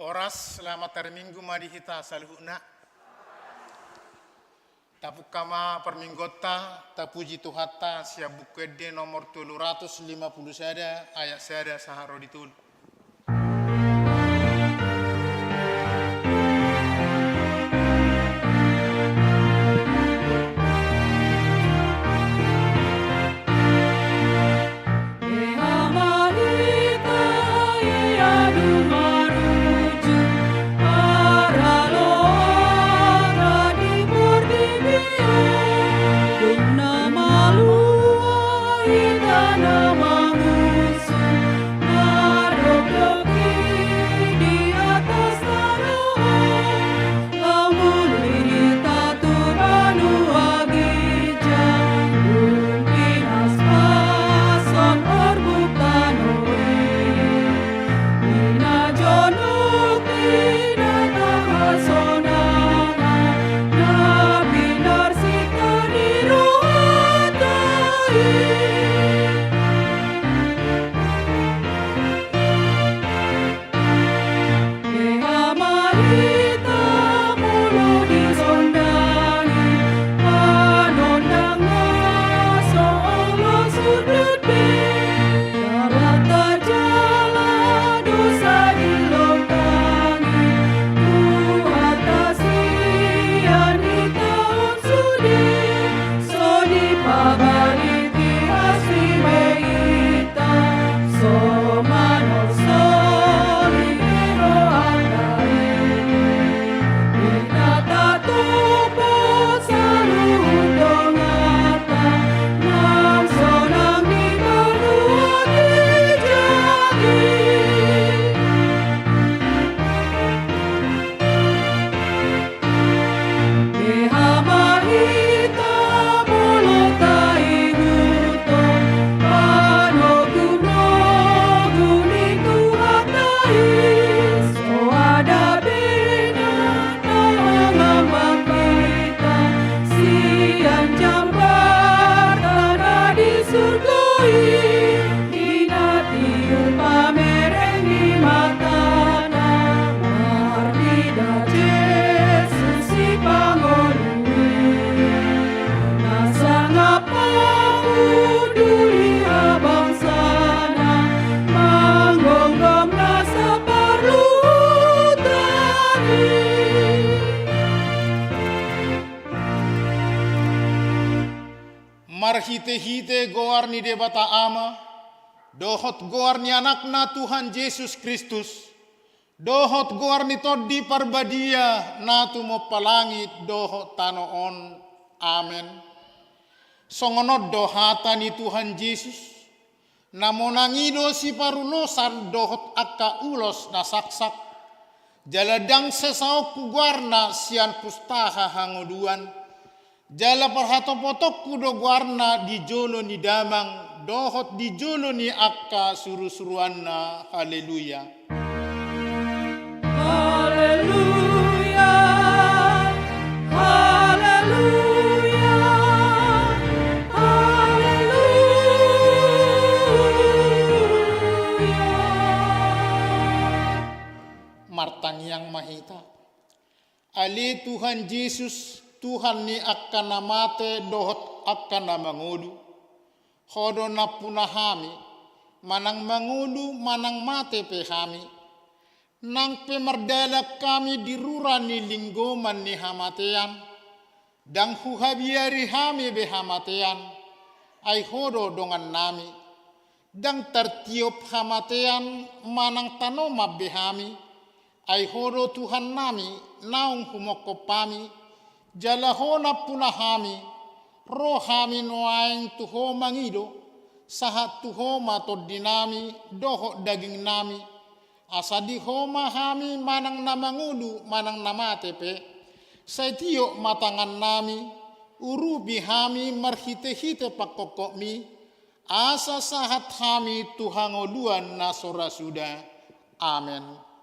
Oras selamat hari Minggu mari kita saluhna. Tapuk kama perminggota tapuji Tuhata siap bukede nomor 250 sada ayat sada saharo ditul. Marhite-hite goar ni debata ama, dohot goar ni anakna Tuhan Yesus Kristus, dohot goar ni toddi parbadia na tumo palangit dohot tanoon, amen. Songonod dohata ni Tuhan Yesus, namonangido si parulosan dohot akka ulos na saksak, jaladang sesaok kuguarna sian pustaha hangoduan, jala parhatopotok kudo guarna di jolo ni damang dohot di jolo ni akka suru-suruanna. Haleluya. Haleluya. Haleluya. Haleluya. Martang yang mahita. Ali Tuhan Yesus Tuhan ni akan namate dohot akan namangudu. Hodo na punahami, manang mangudu manang mate pehami. Nang pemerdala kami dirura ni linggoman ni hamatean. Dang huhabiari hami behamatean. Ay hodo dongan nami. Dang tertiup hamatean manang tanoma behami. Ay hodo Tuhan nami naung humokopami. Jalahona punahami, rohami noaing tuho mangido, sahat tuho matodinami, doho daging nami, asadi homa hami manang namangudu, manang namatepe, saitio matangan nami, urubi hami marhite-hite pakokokmi, asa sahat hami tuhangoluan nasora suda. Amen.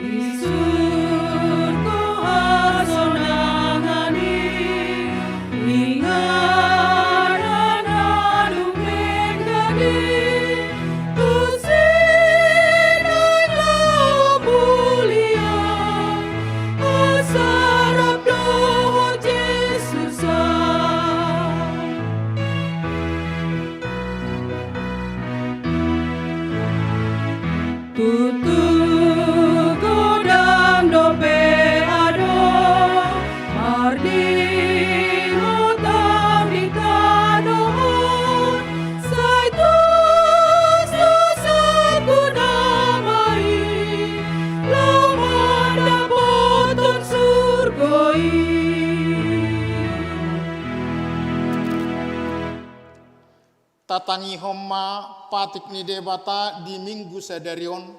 Isu tatangi homma patik ni debata di minggu sadarion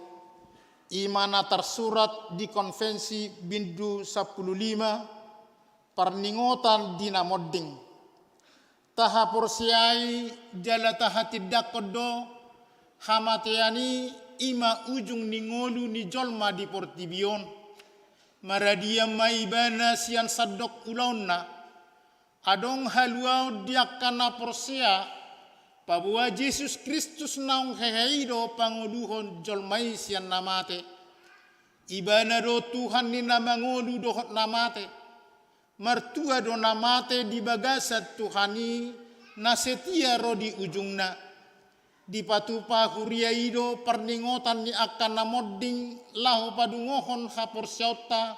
imana tersurat di konvensi bindu 15 perningotan dina modding taha porsiai jala taha tidak kodo hamateani ima ujung ningolu ni jolma di portibion maradia maibana sian sadok ulauna adong haluau diakana porsia pabua Yesus Kristus naung heheido panguluhon jolmai sian namate ibana do Tuhan ni namangolu dohot namate mertua do namate di bagasat Tuhani nasetia ro di ujungna di patupa huriaido perningotan ni akan namodding lahu padungohon hapor syauta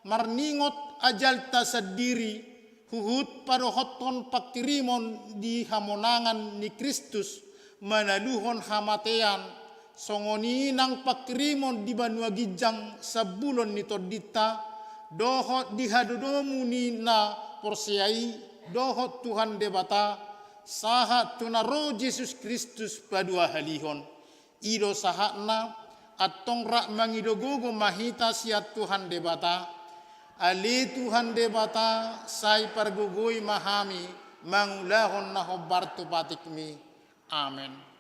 marningot ajalta sendiri huhut parohoton paktirimon di hamonangan ni Kristus manaluhon hamatean songoni nang paktirimon di banua gijang sabulon ni todita dohot di hadodomu ni na porsiai dohot Tuhan debata sahat tunaro Yesus Kristus padua halihon ido sahatna atong rak mangidogogo mahita siat Tuhan debata ali Tuhan debata sai pargugoi mahami mangulahon na hobartu patikmi amen.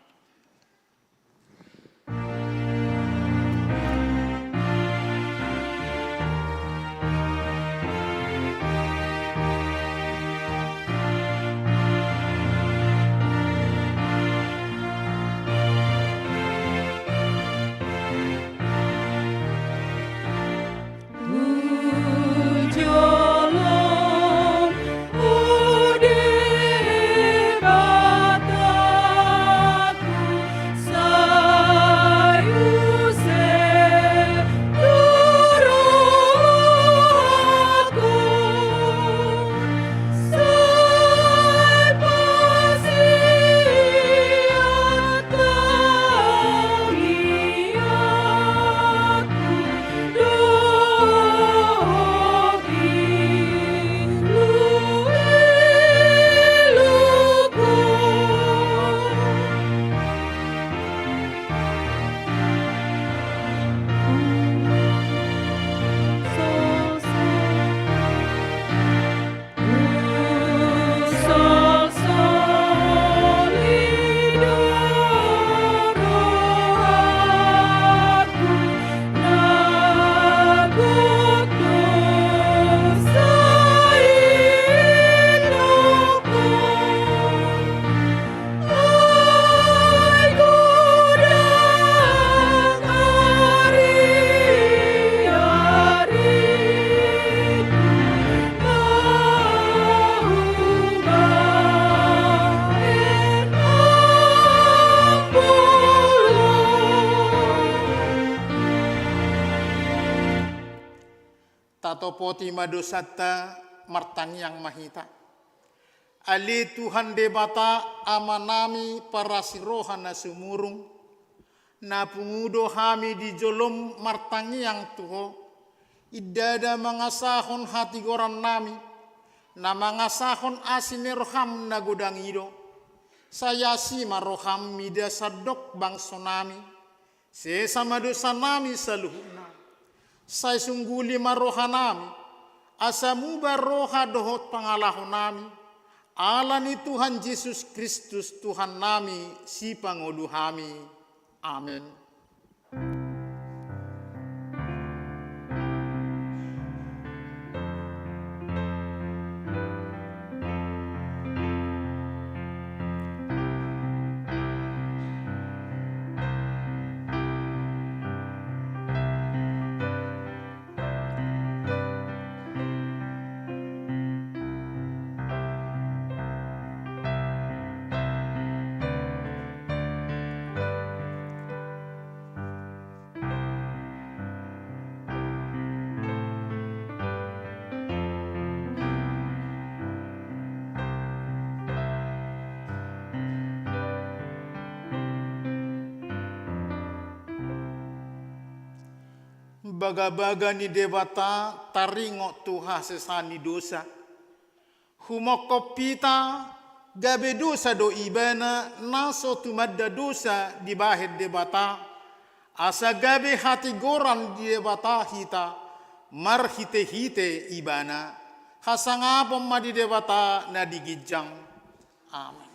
Tato poti madosata martangi yang mahita. Ali Tuhan debata amanami para sirohan na sumurung. Na pungudo hami di jolom martangi yang tuho. Idada mangasahon hati goran nami. Na mangasahon asineroham na godangido. Saya si maroham mida sadok bangso nami. Sesama dosa nami saluhuna. Saya sungguli maroha nami, asamu baroha dohot pangalahon nami, ala ni Tuhan Yesus Kristus Tuhan nami si pangulu hami. Amin. Baga-baga ni debata taringo tuha sesani dosa. Humoko pita gabe dosa do ibana naso tumadda dosa di bahid de bata asa gabe hati goran di bata hita mar hite ibana hasanga pemadi de bata na digijang. Amin.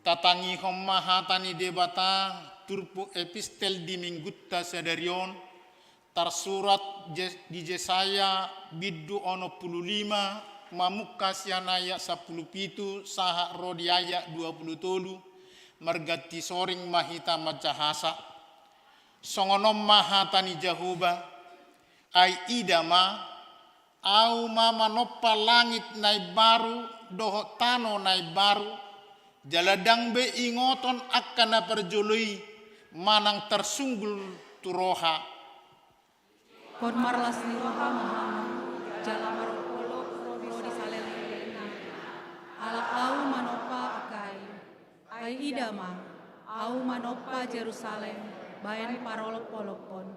Tatangi homahatani debata turpu epistel di minggutta sadarion tersurat di Jesaya biddu ono 55 mamukas yanaya 17 saha rodi ayat 27 margati soring mahita majahasa songonom mahatani jahuba ai idama au mama noppa langit nai baru doho tano nai baru jaladang be ingoton akana perjului manang tersunggul turoha. Kon marlas ni roha mahama jala maropolo rodi salelena ala au manopa akai ai idama au manopa Jerusalem bayan parolok polopon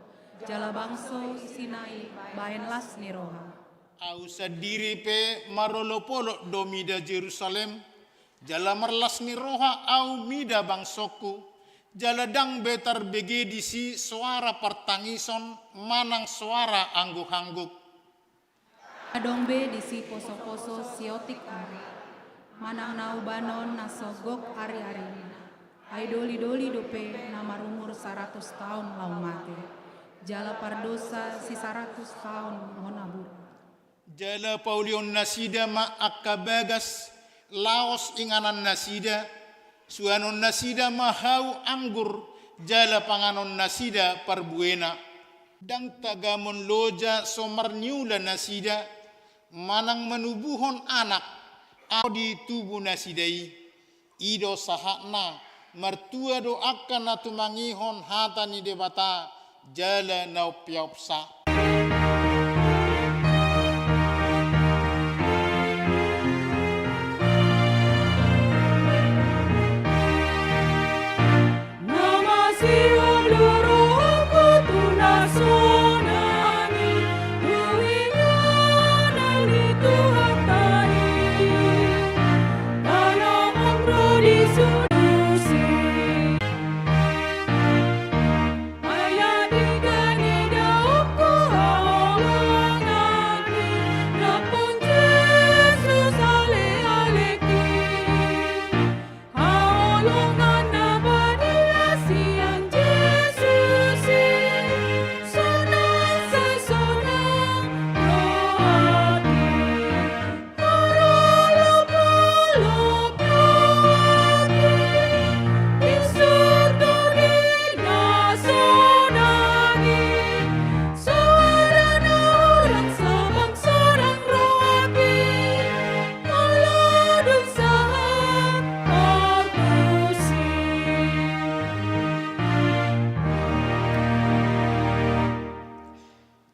jala bangso Sinai bayan las ni roha Au sadiri pe marolopolo domida Jerusalem jala merlas ni roha au mida bangsoku jala dang betar begedisi suara pertangison manang suara angguk-angguk adombe disi poso-poso siotik ari manang nau banon nasogok ari-ari ai doli-doli dope na marumur 100 tahun lau mate jala pardosa si 100 tahun monabur jala paulion nasida ma akabagas laos inganan nasida suanon nasida mahau anggur jala panganon nasida parbuena dang tagamon loja somarniula nasida manang menubuhon anak au di tubuh nasidai ido sahakna mertua do akan natumangihon hatani debata jala nau piopsa.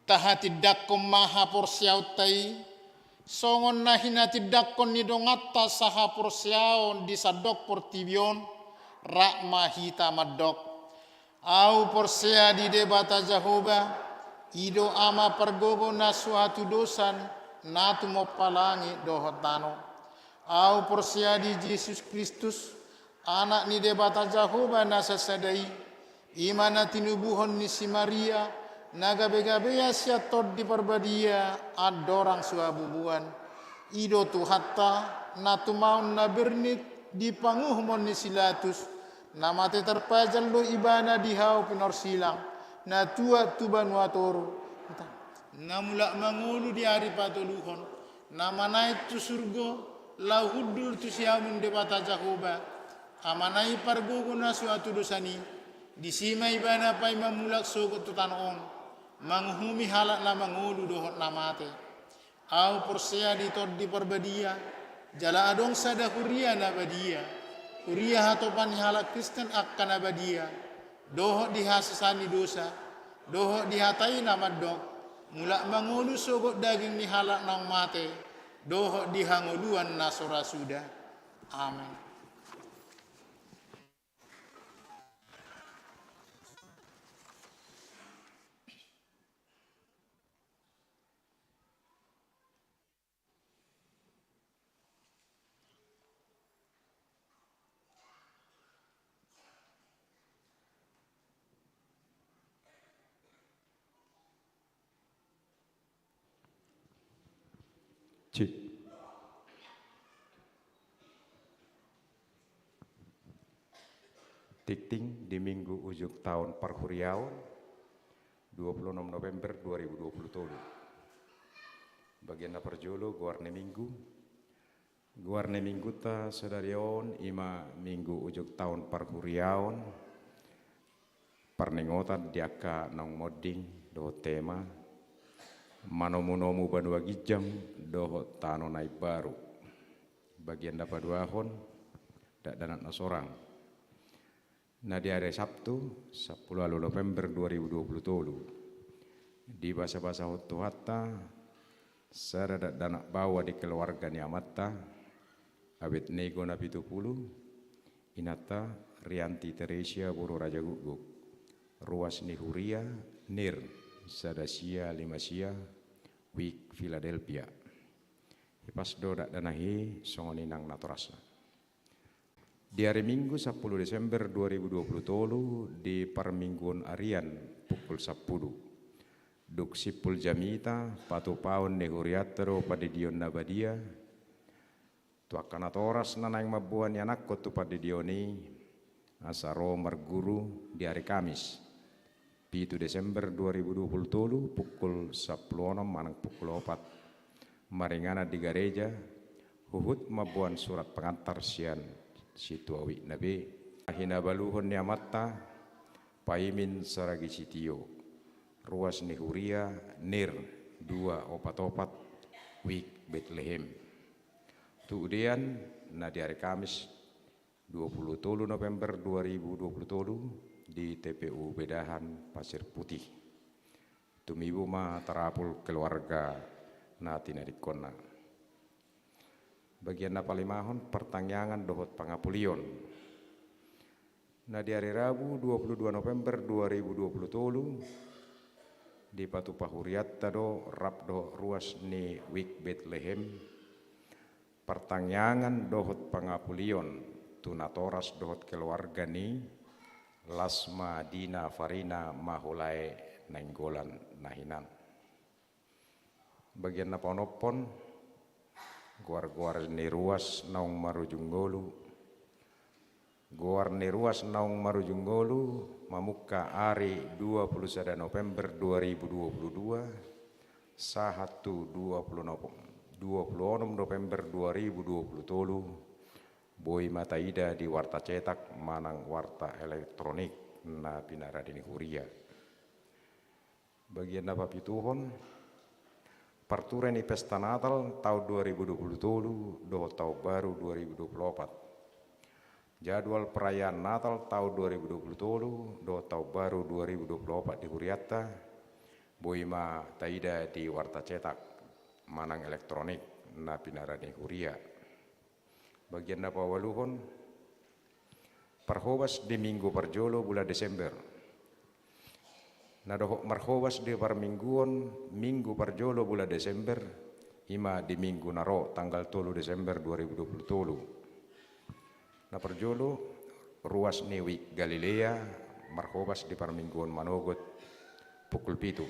Tahati dakom maha porsiautai songon nahina tidakkon ni dongatta saha porsiaon di sadok portibion rak mahita madok au porsea di debata Jehovah ido ama pergogo na suatu dosan natu mopalangi dohotano au porsea di Yesus Kristus anak ni debata Jehovah na sasadai imana tinubuhon ni si Maria naga bega-bega siatot di perbadia adorang suabubuan ido tu hatta natu maun na bernit di panguhmon ni silatus namate terpajal lo ibana di hau pinor silang na tua tuban watoro namula mangulu di hari patuluhon nama naik tu surgo lau hudul tu siamun debata Jakoba amanai pargogo na suatu dosani disima ibana pai mamulak sogo tu tanon manghumi halak na mangulu dohot namate au porsea di tod di perbadia jala adong sada huria na badia huria hatopan halak Kristen akan abadia dohot di hasasani dosa dohot di hatai namadok mulak mangulu sogot daging ni halak nang mate dohot di hangoluan nasora sudah amin. Cik. Tikting di minggu ujuk tahun Parhuriaun 26 November 2020. Bagian perjolo guarne minggu ta sedarion ima minggu ujuk tahun Parhuriaun parningotan diaka nang moding do tema manomu banua gijam doho tano nai baru bagian dapat duahon dak danat nasorang nah di hari Sabtu 10 November 2020 di bahasa hotu hatta sara dak danak bawa di keluarga ni amatta abet nego na 70 inata Rianti Teresia Buru Raja Guguk ruas ni Huria Nir Sadasia Limasia Wik Philadelphia Ipas dodak danahi songoninang naturasna. Di hari Minggu 10 Desember 2020 di Parmingguan Arian pukul 10 Duk Sipul Jamita Patu Paun Nehuriatero Padidion Nabadia Tuakana toras nanang mabuan yanakko tu Padidioni Asaro Marguru di hari Kamis 7 Desember 2020 pukul 10 manang pukul 4 maringana di gereja huhut mabuan surat pengantar sian situawi nabi ahina baluhon ni amatta paimin saragi sitio ruas ni Huria Nir 2 opat Wik Bethlehem tuudian na di hari Kamis 23 November 2020 di TPU Bedahan Pasir Putih tumibu ma terapul keluarga natina dikona bagian napalimahon pertanyaan dohot pangapulion nah di hari Rabu 22 November 2020 di Patu Pahuriat tado rapdo ruas ni Wik Bethlehem pertanyaan dohot pangapulion tunatoras dohot keluarga ni Lasma Dina Farina Mahulai Nenggolan Nahinan bagian naponopon guar ni ruas naung marujunggolu guar ni ruas naung marujunggolu mamuka hari 21 November 2022 sahatu 26 November 2020 Boy Mataida di warta cetak manang warta elektronik na pinara dini Huria bagian apa pituhon perturan di pesta Natal tahun 2020 do tahun baru 2024 jadwal perayaan Natal tahun 2020 do tahun baru 2024 di Huriatta Boy Mataida di warta cetak manang elektronik na pinarane huria. Bagian na pawaluhon, parhobas di minggu parjolo bulan Desember. Nadohok marhobas di parmingguon minggu parjolo bulan Desember, ima di minggu naro tanggal 3 Desember 2020. Na parjolo ruas newi Galilea marhobas di parmingguon manogot pukul 7.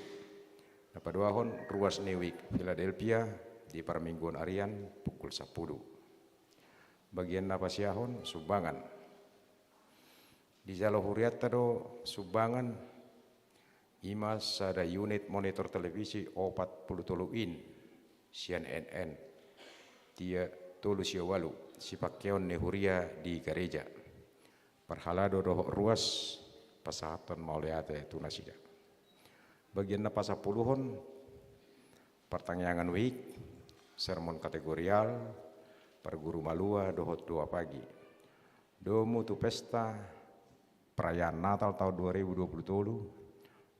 Na paduahon ruas newi Philadelphia di parmingguon Arian pukul 10. Bagian napasiahon Subangan. Di Jalo Huriatta do Subangan ima sada unit monitor televisi 43 in CNN tia tolu siawalu sipakeon ne huria di gereja. Parhalado do ruas pasahaton mauleate tunasida. Bagian napasapuluhon pertanyaan week sermon kategorial perguru malua dohot 2 pagi. Domu tu pesta perayaan Natal tahun 2020,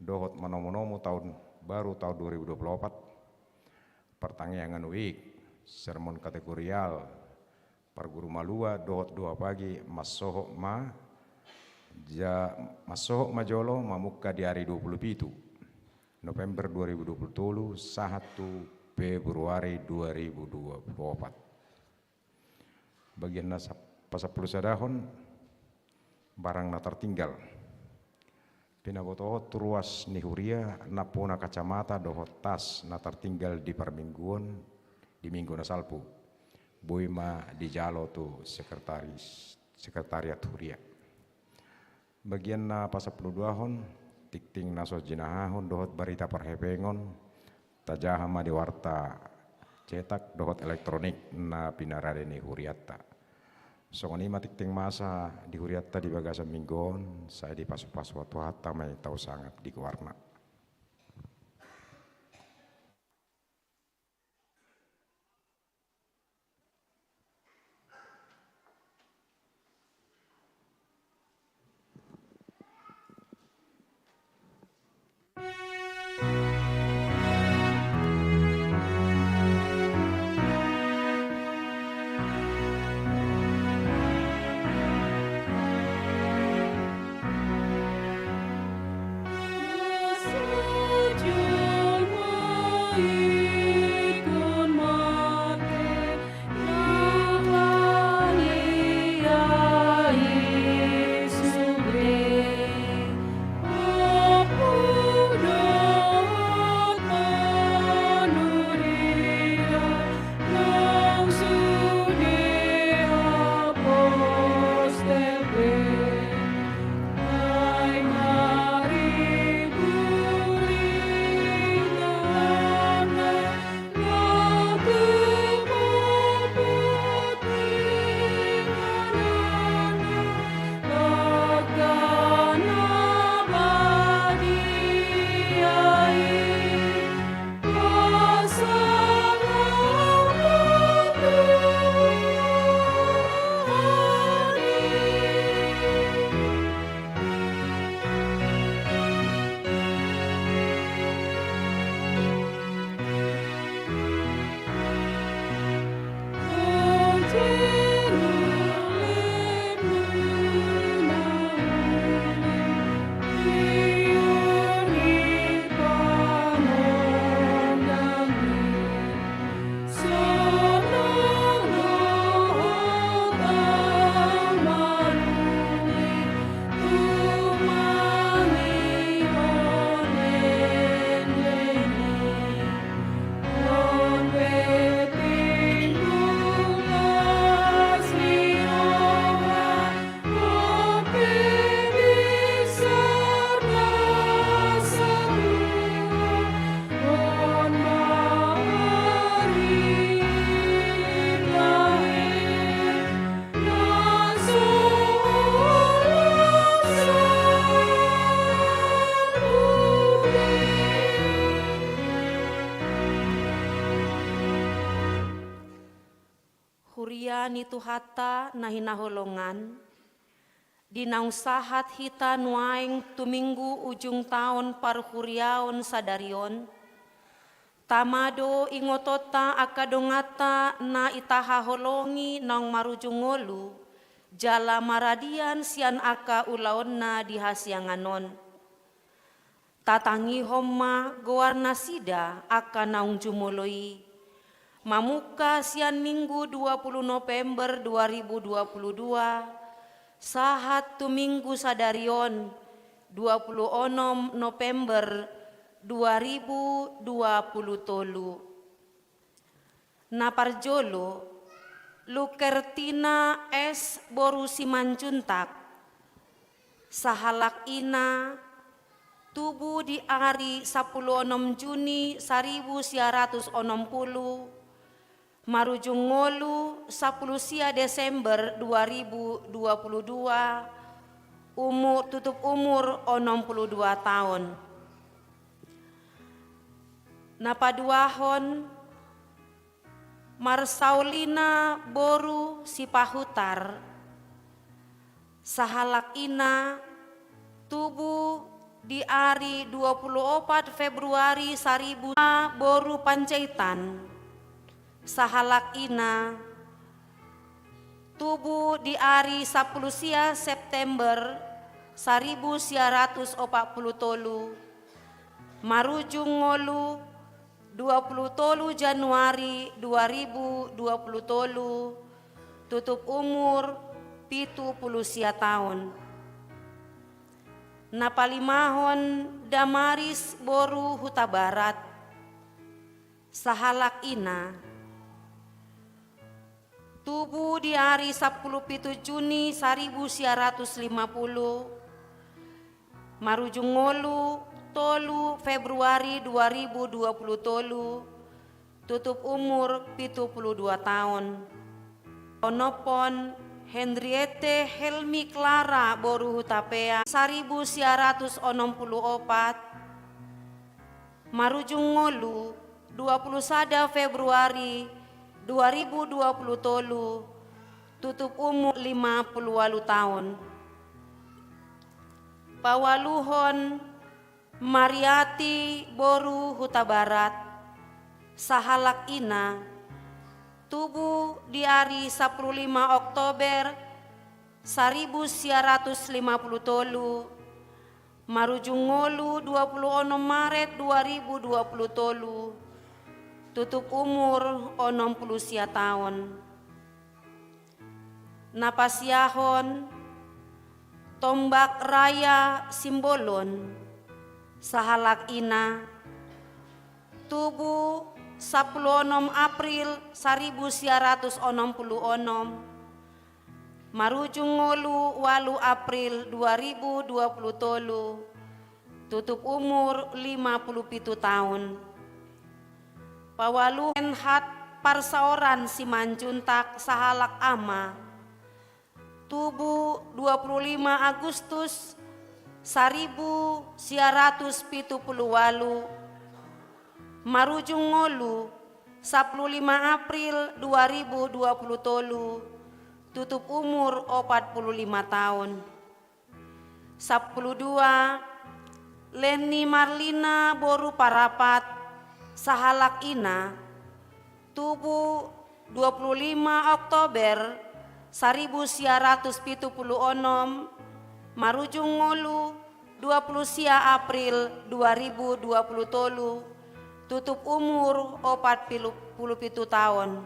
dohot manomo-nomo tahun baru tahun 2024. Pertanyaan week sermon kategorial perguru malua dohot 2 pagi masohok majolo mamuka di hari 27 November 2020 1 Februari 2024. Bagian na pasapuluh sadahon barang na tertinggal pinabotohot ruas ni huria napuna kacamata dohot tas na tertinggal di parmingguon di minggu na salpu boima di jalo tu sekretariat huria. Bagian na pasapuluh duahon tikting nasos jinahahon dohot barita parhepengon tajahama di warta cetak dohot elektronik na pinarade ni huriatta. Songoni matikting masa di huriatta di bagasa minggon saya di pasu-pasu watu hatta may tahu sangat di kewarna. Nitu hatta nahinaholongan dinausahat hita nuaing tuminggu ujung tahun parhuriaon sadarion Tamado ingotota akadongata na itaha holongi nang marujungolu, jala maradian sian aka ulaonna di hasianganon. Tatangi homma goarna sida aka naung jumoloi. Mamuka sian Minggu 20 November 2022, sahat tu Minggu sadarion 26 November 2020 tolu. Naparjolo Lukertina S. Boru Simanjuntak, sahalak ina tubuh di hari 16 Juni 1960, marujung ngolu 10 sia Desember 2022, tutup umur 62 tahun. Napaduahon Marsaulina Boru Sipahutar, sahalak ina tubuh di hari 24 Februari 1000 Boru Pancaitan, sahalak ina tubuh di hari 10 sia September 1940 tolu, marujung ngolu 20 tolu Januari 2020 tolu, tutup umur 70 sia tahun. Napalimahon Damaris Boru Huta Barat, sahalak ina tubuh di hari 17 Juni 1950, marujung ngolu tolu Februari 2020 tolu, tutup umur 72 tahun. Onopon Henriette Helmi Clara Boru Hutapea 1964, marujung ngolu 21 Februari 2020 tolu, tutup umur 58 tahun. Pawaluhon Mariati Boru Huta Barat, sahalak ina tubuh di hari 15 Oktober 1950 tolu, marujung ngolu 26 Maret 2020 tolu, tutup umur 60 sia tahun. Napasiahon Tombak Raya Simbolon, sahalak ina tubuh 16 April 1966, marujung ngolu 8 April 2020 tolu, tutup umur 57 tahun. Pawaluhen hat Parsaoran Simanjuntak, sahalak ama tubuh 25 Agustus 1978, marujung ngolu 15 April 2020 tolu, tutup umur 45 tahun. 12 Leni Marlina Boru Parapat, sahalak ina tubuh 25 Oktober 1976, marujung ngolu 20 sia April 2020 tolu, tutup umur 47 tahun.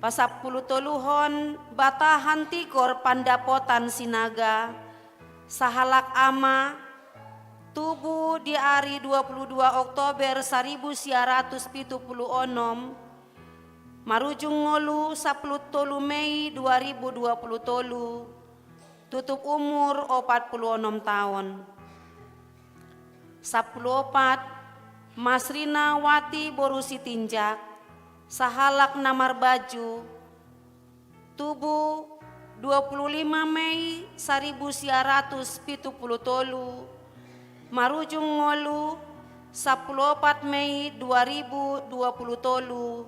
Pasapuluh toluhon Batahan Tigor Pandapotan Sinaga, sahalak ama tubuh di hari 22 Oktober 1976, marujung ngolu 10 tolu Mei 2020 tolu, tutup umur 46 tahun. 14 Masrina Wati Boru Sitinjak, sahalak Namar Baju, tubuh 25 Mei 1970 tolu, marujung ngolu 14 Mei 2020 tolu,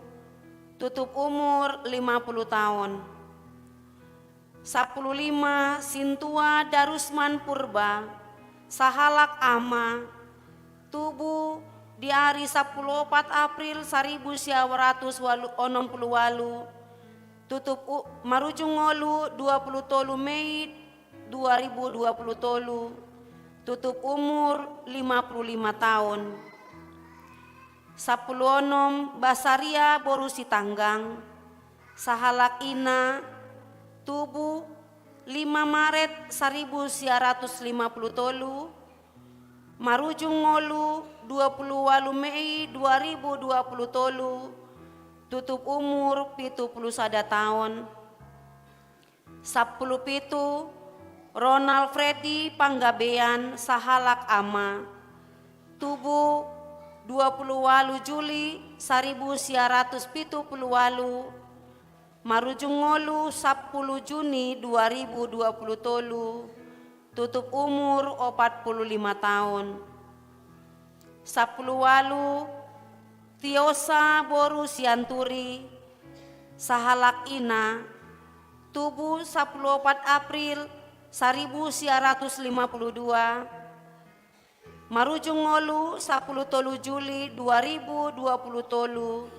tutup umur 50 tahun. 15 Sintua Darusman Purba, sahalak ama tubuh di hari 14 April 1988 tutup marujung ngolu 23 Mei 2020 tutup umur 55 tahun. 16 Basaria Borusi Tanggang sahalak ina tubuh 5 Maret 1950 marujung ngolu 28 Mei 2020 tutup umur 71 tahun. 17 Ronald Freddy Panggabean sahalak ama tubuh 28 Juli 1978 marujung ngolu 10 Juni 2020 tutup umur 45 tahun. 10 Tiosa Boru Sianturi sahalak ina tubuh 14 April 1952 marujung ngolu 10 Juli 2020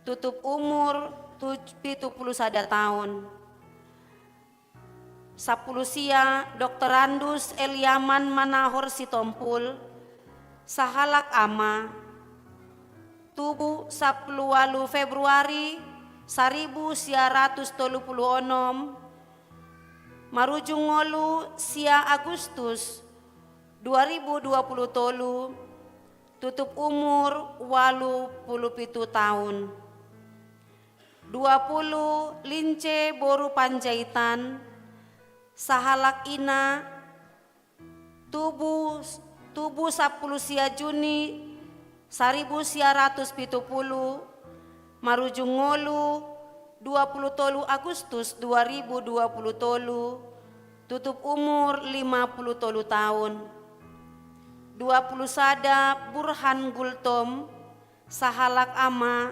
tutup umur 71 tahun. 10 sia Dr. Randus Eliaman Manahor Sitompul sahalak ama tubuh 10 Februari 1936 marujung ngolu sia Agustus 2020 tutup umur 87 tahun. 20 Lince Boru Panjaitan sahalak ina tubuh 10 sia Juni 1970 marujung ngolu 23 Agustus 2020 tutup umur 50 tahun. 20 sada Burhan Gultom sahalak ama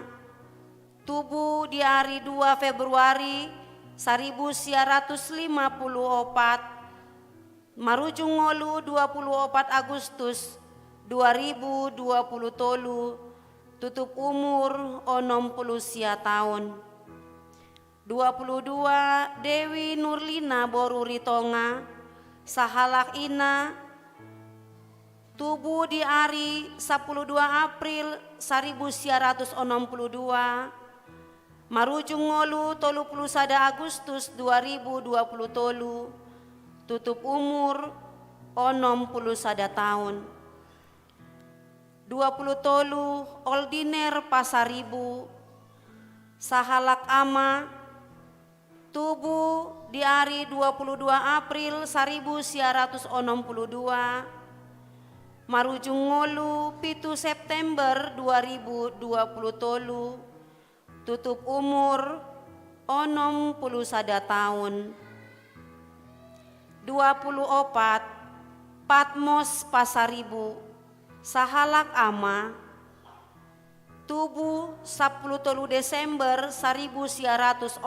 tubuh di hari 2 Februari 1954 marujung ngolu 24 Agustus 2020 tutup umur 60 sia tahun. 22 Dewi Nurlina Boru Ritonga sahalak ina tubuh di hari 12 April 1962 marujung ngolu 31 Agustus 2020 tutup umur 61 tahun. 20 Oldiner Pasaribu sahalak ama tubuh di hari 22 April 1962 marujung ngolu 7 September 2020 tutup umur 61 tahun. 24 Patmos Pasaribu sahalak ama tubuh 10 Desember 1965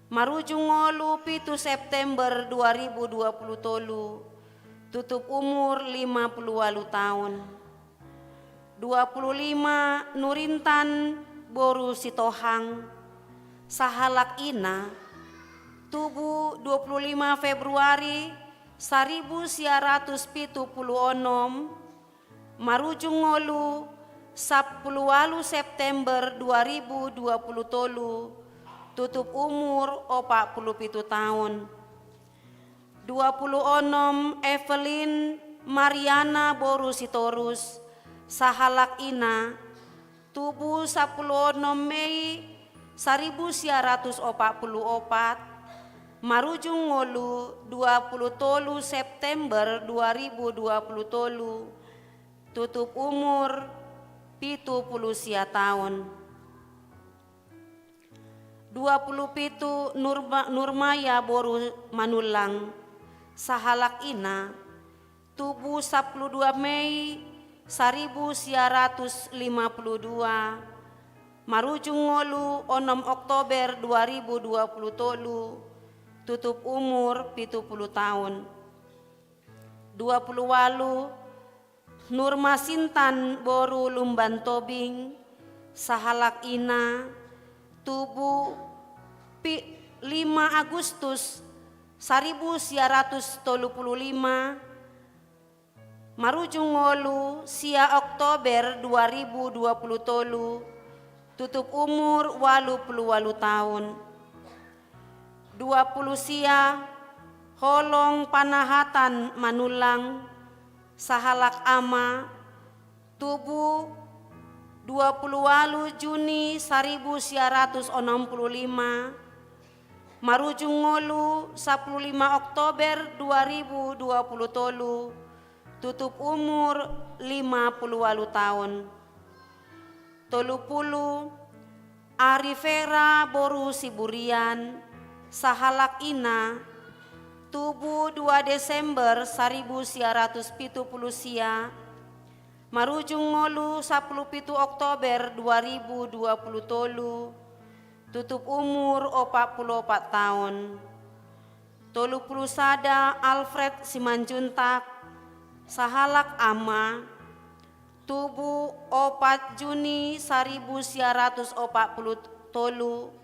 marujung ngolu 7 September 2020 tutup umur 58 tahun. 25 Nurintan Boru Sitohang sahalak ina tubuh 25 Februari 1976 marujung ngolu 10 September 2020 tutup umur 47 tahun. 26 Evelyn Mariana Boru Sitorus sahalak ina tubuh 16 Mei 1944 marujung ngolu 23 September 2020 tutup umur 70 sia tahun. 27 Nurmaya Boru Manulang sahalak ina tubuh 12 Mei 1952 marujung ngolu 6 Oktober 2020 tutup umur 70 tahun. 28 Nurmasintan boru lumban tobing sahalak ina tubuh 5 Agustus 1935 marujung ngolu sia Oktober 2020 tutup umur 88 tahun. 20 sia holong panahatan manulang sahalak ama tubuh 28 Juni 1965 marujung ngolu 15 Oktober 2020 tutup umur 58 tahun. 30 Arifera boru siburian sahalak ina tubuh 2 Desember 1970 sia marujung ngolu 17 Oktober 2020 tutup umur 44 tahun. 30 sada Alfred Simanjuntak sahalak ama tubuh 4 Juni 1940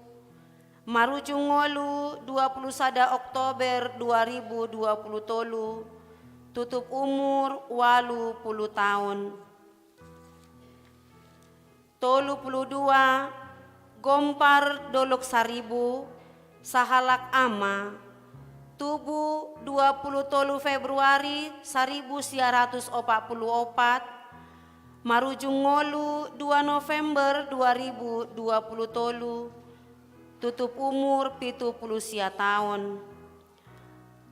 marujung ngolu 20 sada Oktober 2020 tutup umur 80 tahun. 32 Gompar Dolok Saribu sahalak ama tubuh 23 Februari 1944 marujung ngolu 2 November 2020 tutup umur 70 tahun.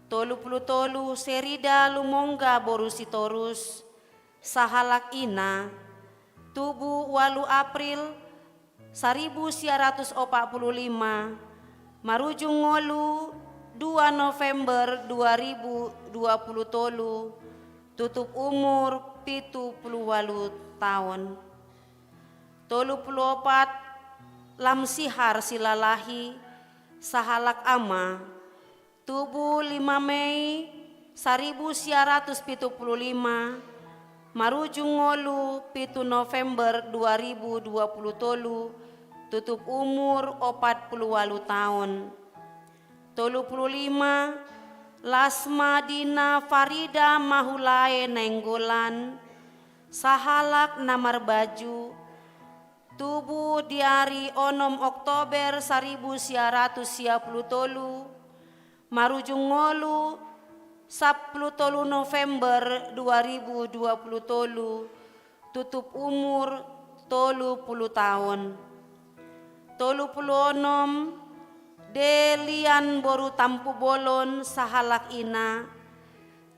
33 Serida Lumongga Borusitorus sahalak ina tubuh 8 April 1945 marujung ngolu 2 November 2020 tutup umur 78 tahun. 34 Lamsihar Silalahi sahalak ama tubuh 5 Mei 1975 marujung ngolu 7 November 2020 tutup umur 48 tahun. 35 Lasma Dina Farida Mahulae Nenggolan sahalak namar baju tubuh diari 6 Oktober 1970 marujung ngolu 10 November 2020 tutup umur 30 tahun. 36 Delian Boru Tampu Bolon sahalak ina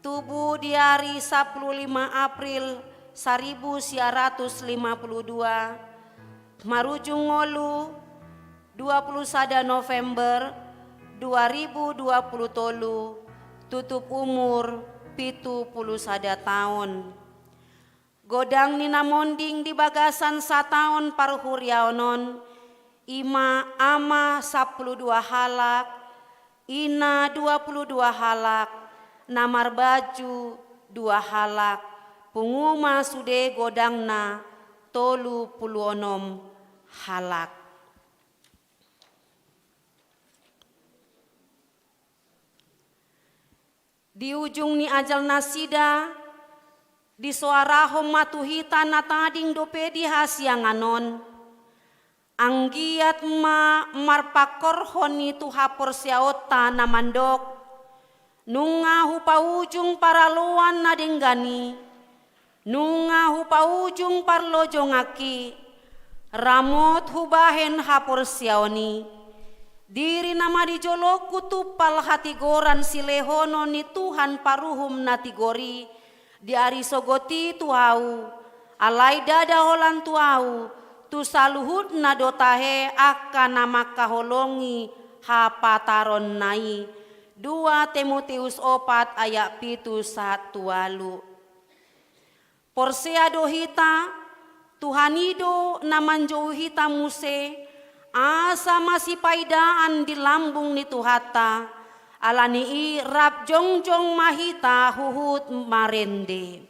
tubuh diari 15 April 1952 marujung ngolu 21 November 2020 tutup umur 71 tahun. Godang Nina Monding di Bagasan sataon paruhuryaonon ima ama 12 halak ina 22 halak namar baju 2 halak punguma sude godangna 36 halak. Di ujung ni ajal nasida di suarahom matuhita natading dopedi hasianganon anggiat ma marpakor honi tuhapor siaota namandok nunga hupa ujung paraluan nadenggani nunga hupa ujung parlojongaki ramot hubahen hapor siaoni diri nama di joloku tupal hati goran silehono ni Tuhan paruhum natigori di ari sogoti tuhau alai dada holan tuhau tu saluhut nadotahe akan nama kaholongi hapataron nai 2 Timotius 4 ayat 7 walu. Porsea dohita Tuhanido namanjou hita muse asa masih paidaan di lambung ni tuhata alani i rap jongjong mahita huhut marende.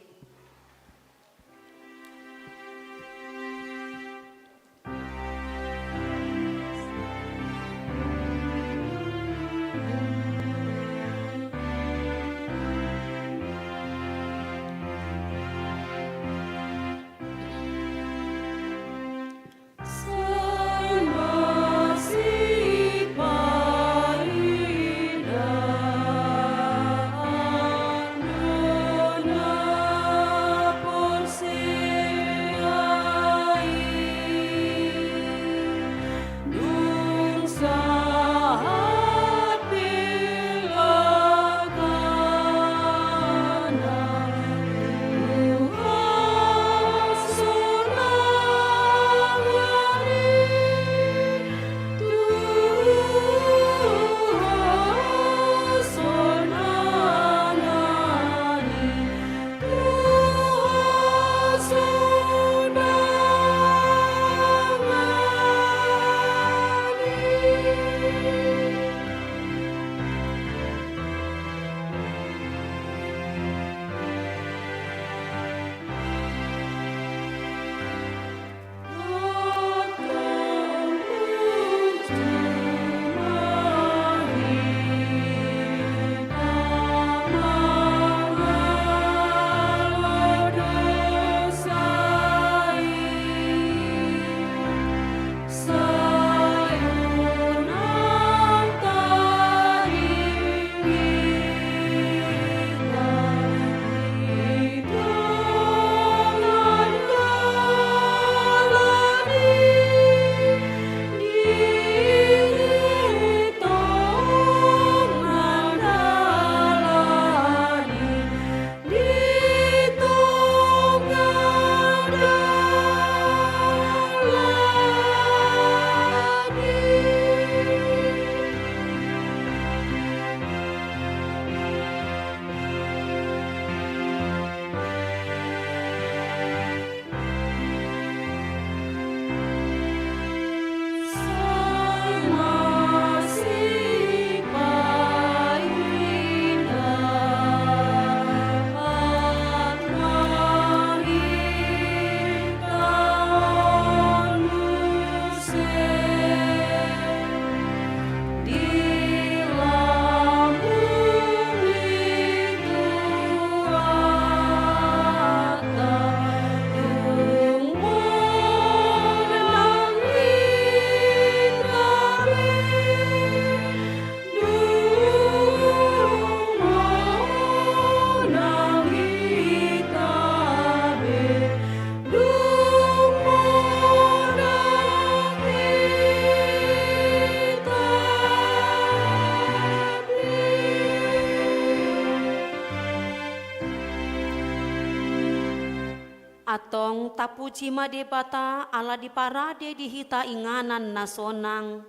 Atong tapuji madebata ala diparade dihita inganan nasonang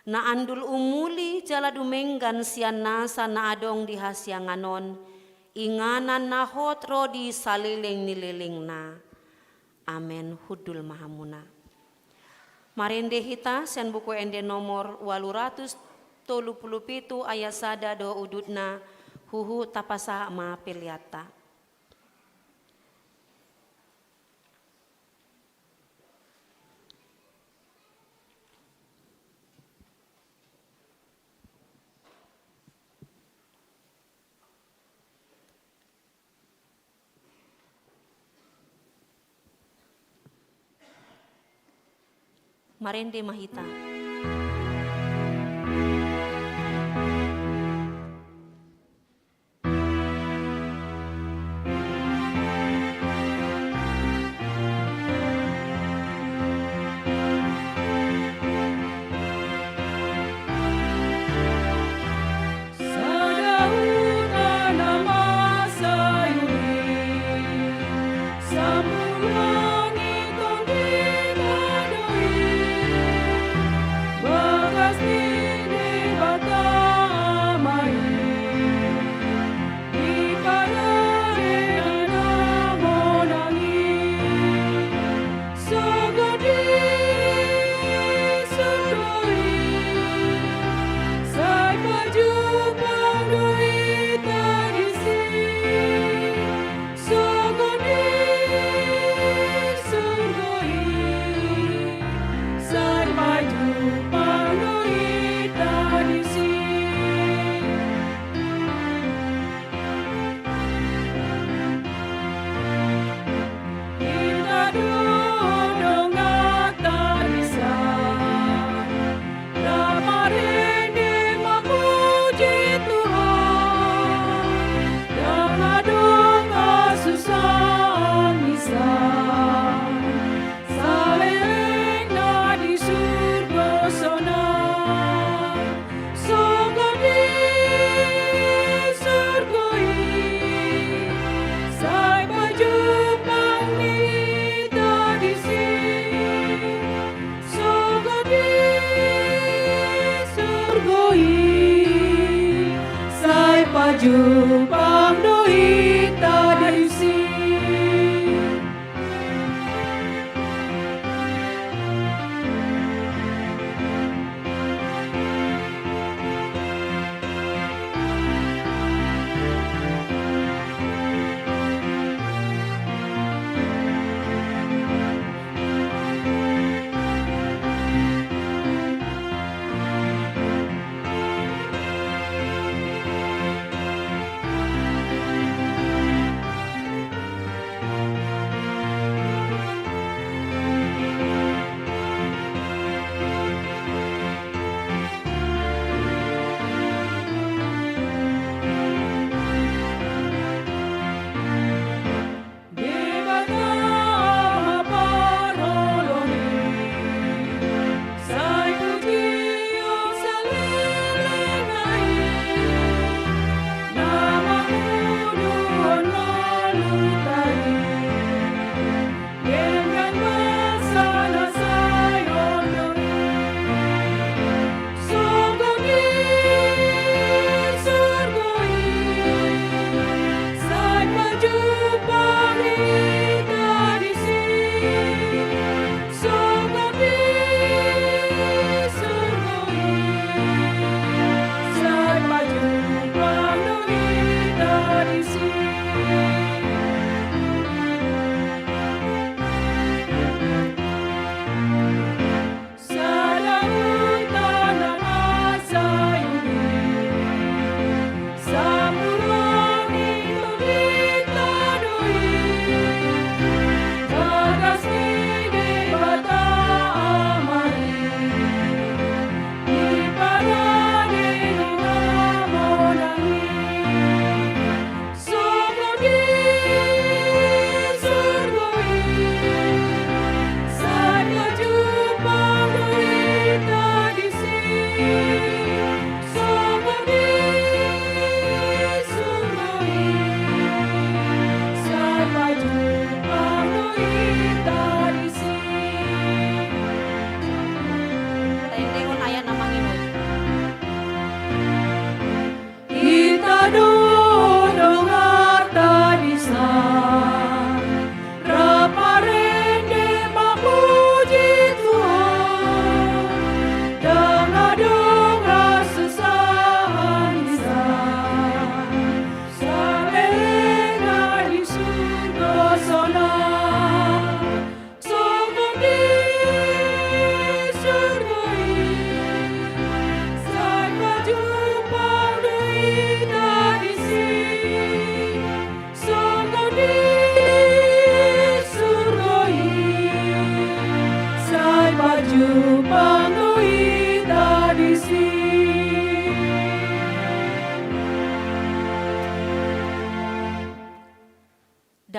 na andul umuli jala dumenggan siana sana adong dihasyanganon inganan nahot rodi saliling nililing na. Amen. Hudul mahamuna. Marende hita sen buku ende nomor 837 ayat sada do udutna huhu tapasa ma piliata. Marende mahita. Jupang doi tadisi.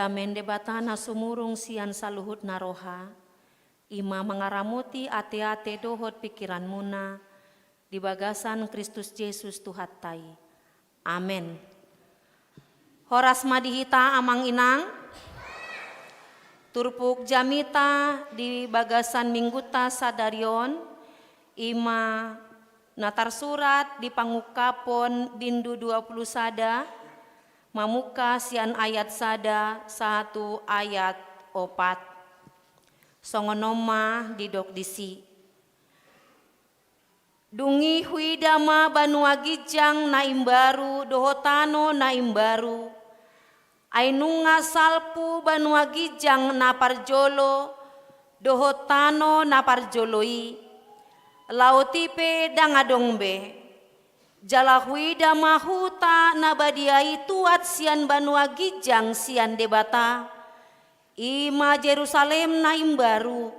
Damen debatana sumurung sian saluhut naroha, ima mangaramuti ate-ate dohot pikiran muna, di bagasan Kristus Yesus Tuhattai. Amen. Horas madihita amang inang, turpuk jamita di bagasan mingguta sadarion, ima natar surat di pangukapon bindu 20 sada, mamuka sian ayat sada 1 ayat 4. Songonoma didok disi. Dungi huidama banua gijang na imbaru dohotano na imbaru. Ainunga salpu banua gijang na parjolo dohotano na parjoloi. Lautipe dangadongbe. Jala huidama huta na badiai tuat sian banua gijang sian debata. Ima Jerusalem na imbaru,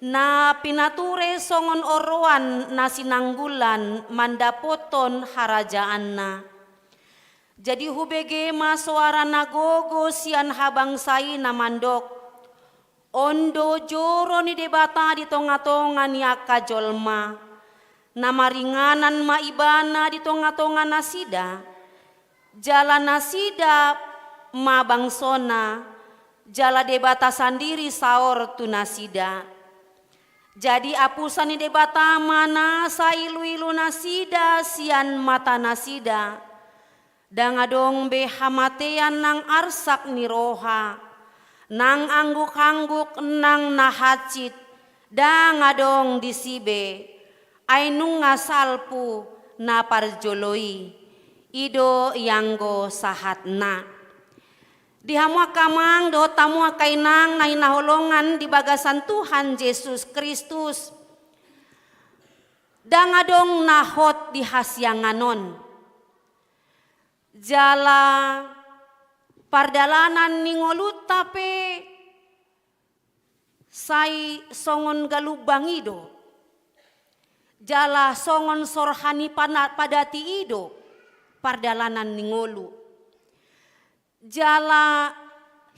na pinature songon oroan na sinanggulan mandapoton harajaan na. Jadi hubege ma suara nagogo sian habang sai na mandok. Ondo joro ni debata di tonga-tonga ni akajolma. Na maringanan ma ibana di tonga-tonga nasida. Jalan nasida ma bangsona. Jala debata sandiri saor tunasida. Jadi apusan ni debata mana sailu-ilu nasida sian mata nasida. Dangadong be hamatean nang arsak ni roha. Nang angguk-angguk nang nahacit. Dangadong disibe. Ainung ngasalpu na parjoloi. Ido yanggo sahatna. Di hamua kamang do tamua kainang na hinaholongan di bagasan Tuhan Yesus Kristus. Dangadong nahot di hasyanganon. Jala pardalanan ningolut tape sai songon galubang ido. Jala songon sorhani padati ido pardalanan ningolu. Jala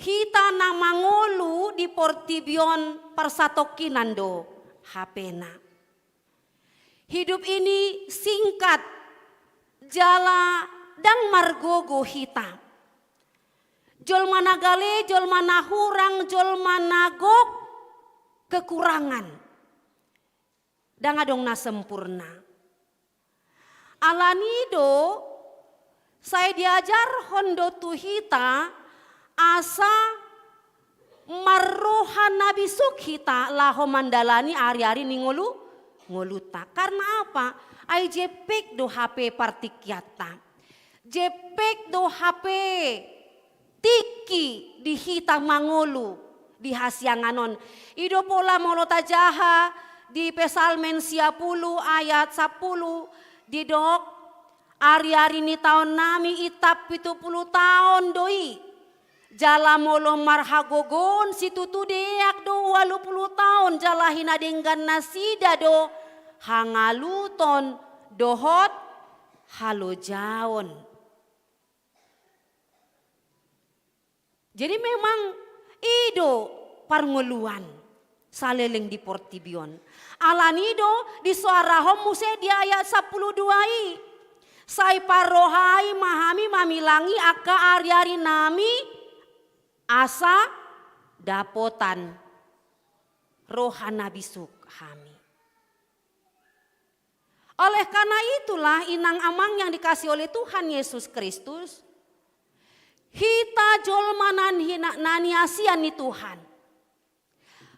hita na mangolu di portibion persatokinando hapena. Hidup ini singkat, jala dang margogo hita. Jol managale, jol manahurang, jol managok kekurangan. Dangadong na sempurna. Alanido saya diajar hondo tuhita asa marrohan nabi sukhita laho mandalani ari-ari ningolu ngoluta. Karena apa? Ai jepek do HP partikyata. Jepek do HP tiki di hita mangolu di hasyanganon. Ido pola molota jaha di Pesalmen 10 ayat 10 di dok. Ari-ari ni tahun nami itap 70 tahun doi. Jala molo marhagogon situ tu deak do 80 tahun. Jala hina denggan nasida do hangaluton dohot halojaon. Jadi memang ido parngoluan saleleng di portibion. Alanido di suara homuse di ayat 12 Sai parohai mahami mamilangi aka ari-ari nami asa dapotan rohana bisuk hami. Oleh karena itulah inang amang yang dikasih oleh Tuhan Yesus Kristus. Hita jolmanan hina naniasian ni Tuhan.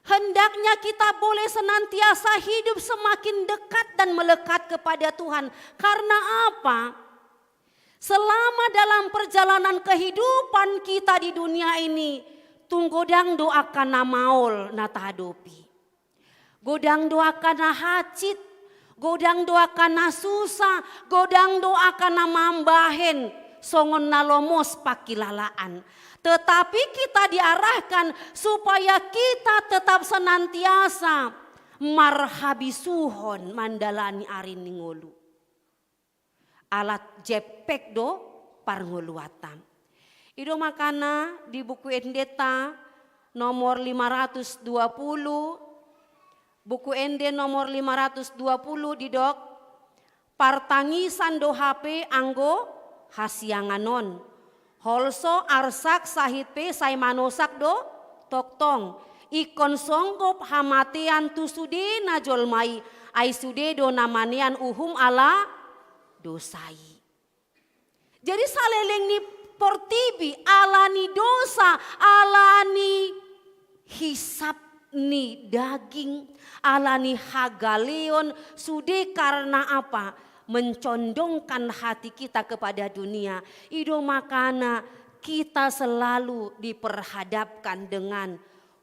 Hendaknya kita boleh senantiasa hidup semakin dekat dan melekat kepada Tuhan. Karena apa? Selama dalam perjalanan kehidupan kita di dunia ini, tunggodang doakan namaol natahadopi. Godang doakan hacit, godang doakan nasusah, godang doakan namambahen, songon nalomos pakilalaan. Tetapi kita diarahkan supaya kita tetap senantiasa marhabisuhon mandalani arin ningolu. Alat jepek do parngoluatan. Ido makana di buku Endeta nomor 520, buku Ende nomor 520 didok, partangisan do HP anggo hasianganon. Holso arsak sahit pe say manosak do toktong. Ikon songgop hamatean tu sude na jolmai. Ai sude do namanian uhum ala dosai. Jadi saleleng ni portibi alani dosa, alani hisap ni daging, alani hagaleon, sude karena apa? Mencondongkan hati kita kepada dunia. Ido makana kita selalu diperhadapkan dengan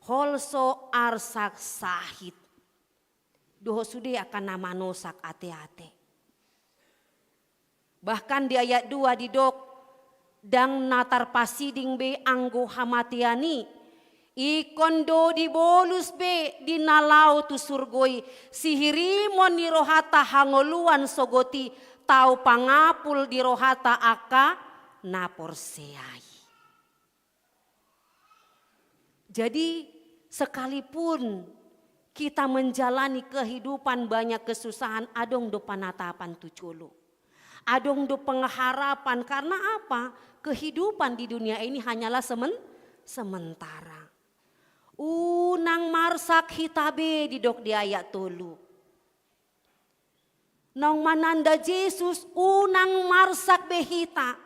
holso arsak sahid. Doho sude akan nama nosak ate-ate. Bahkan di ayat 2 didok, dang natar pasiding be anggo hamatiani, ikon do di bolus be di nalau tu surgoi, sihirimon di rohata hangoluan sogoti, tau pangapul di rohata aka naporseai. Jadi sekalipun kita menjalani kehidupan banyak kesusahan, adong do panatapan tu culu. Adong do pengharapan, karena apa? Kehidupan di dunia ini hanyalah sementara. Unang marsak hitabe didok di ayat 3. Nong mananda Yesus unang marsak behita.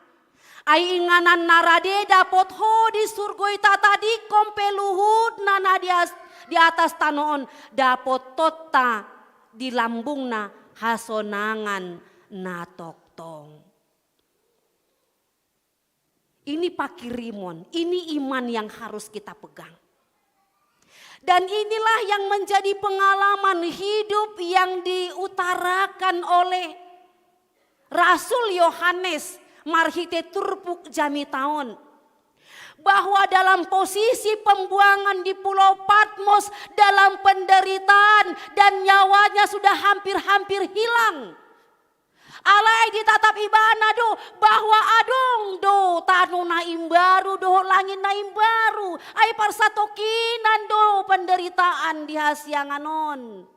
Ai inganan narade dapot ho di surgoi tata di kompeluhud nana di atas tanoon dapot tota di lambungna hasonangan natok. Ini pakirimon, ini iman yang harus kita pegang. Dan inilah yang menjadi pengalaman hidup yang diutarakan oleh Rasul Yohanes marhite turpuk jami taon. Bahwa dalam posisi pembuangan di Pulau Patmos, dalam penderitaan dan nyawanya sudah hampir-hampir hilang. Alai ditatap ibana do bahwa adong do tanu naim baru do langit naim baru ai parsatokinan do penderitaan di hasianganon.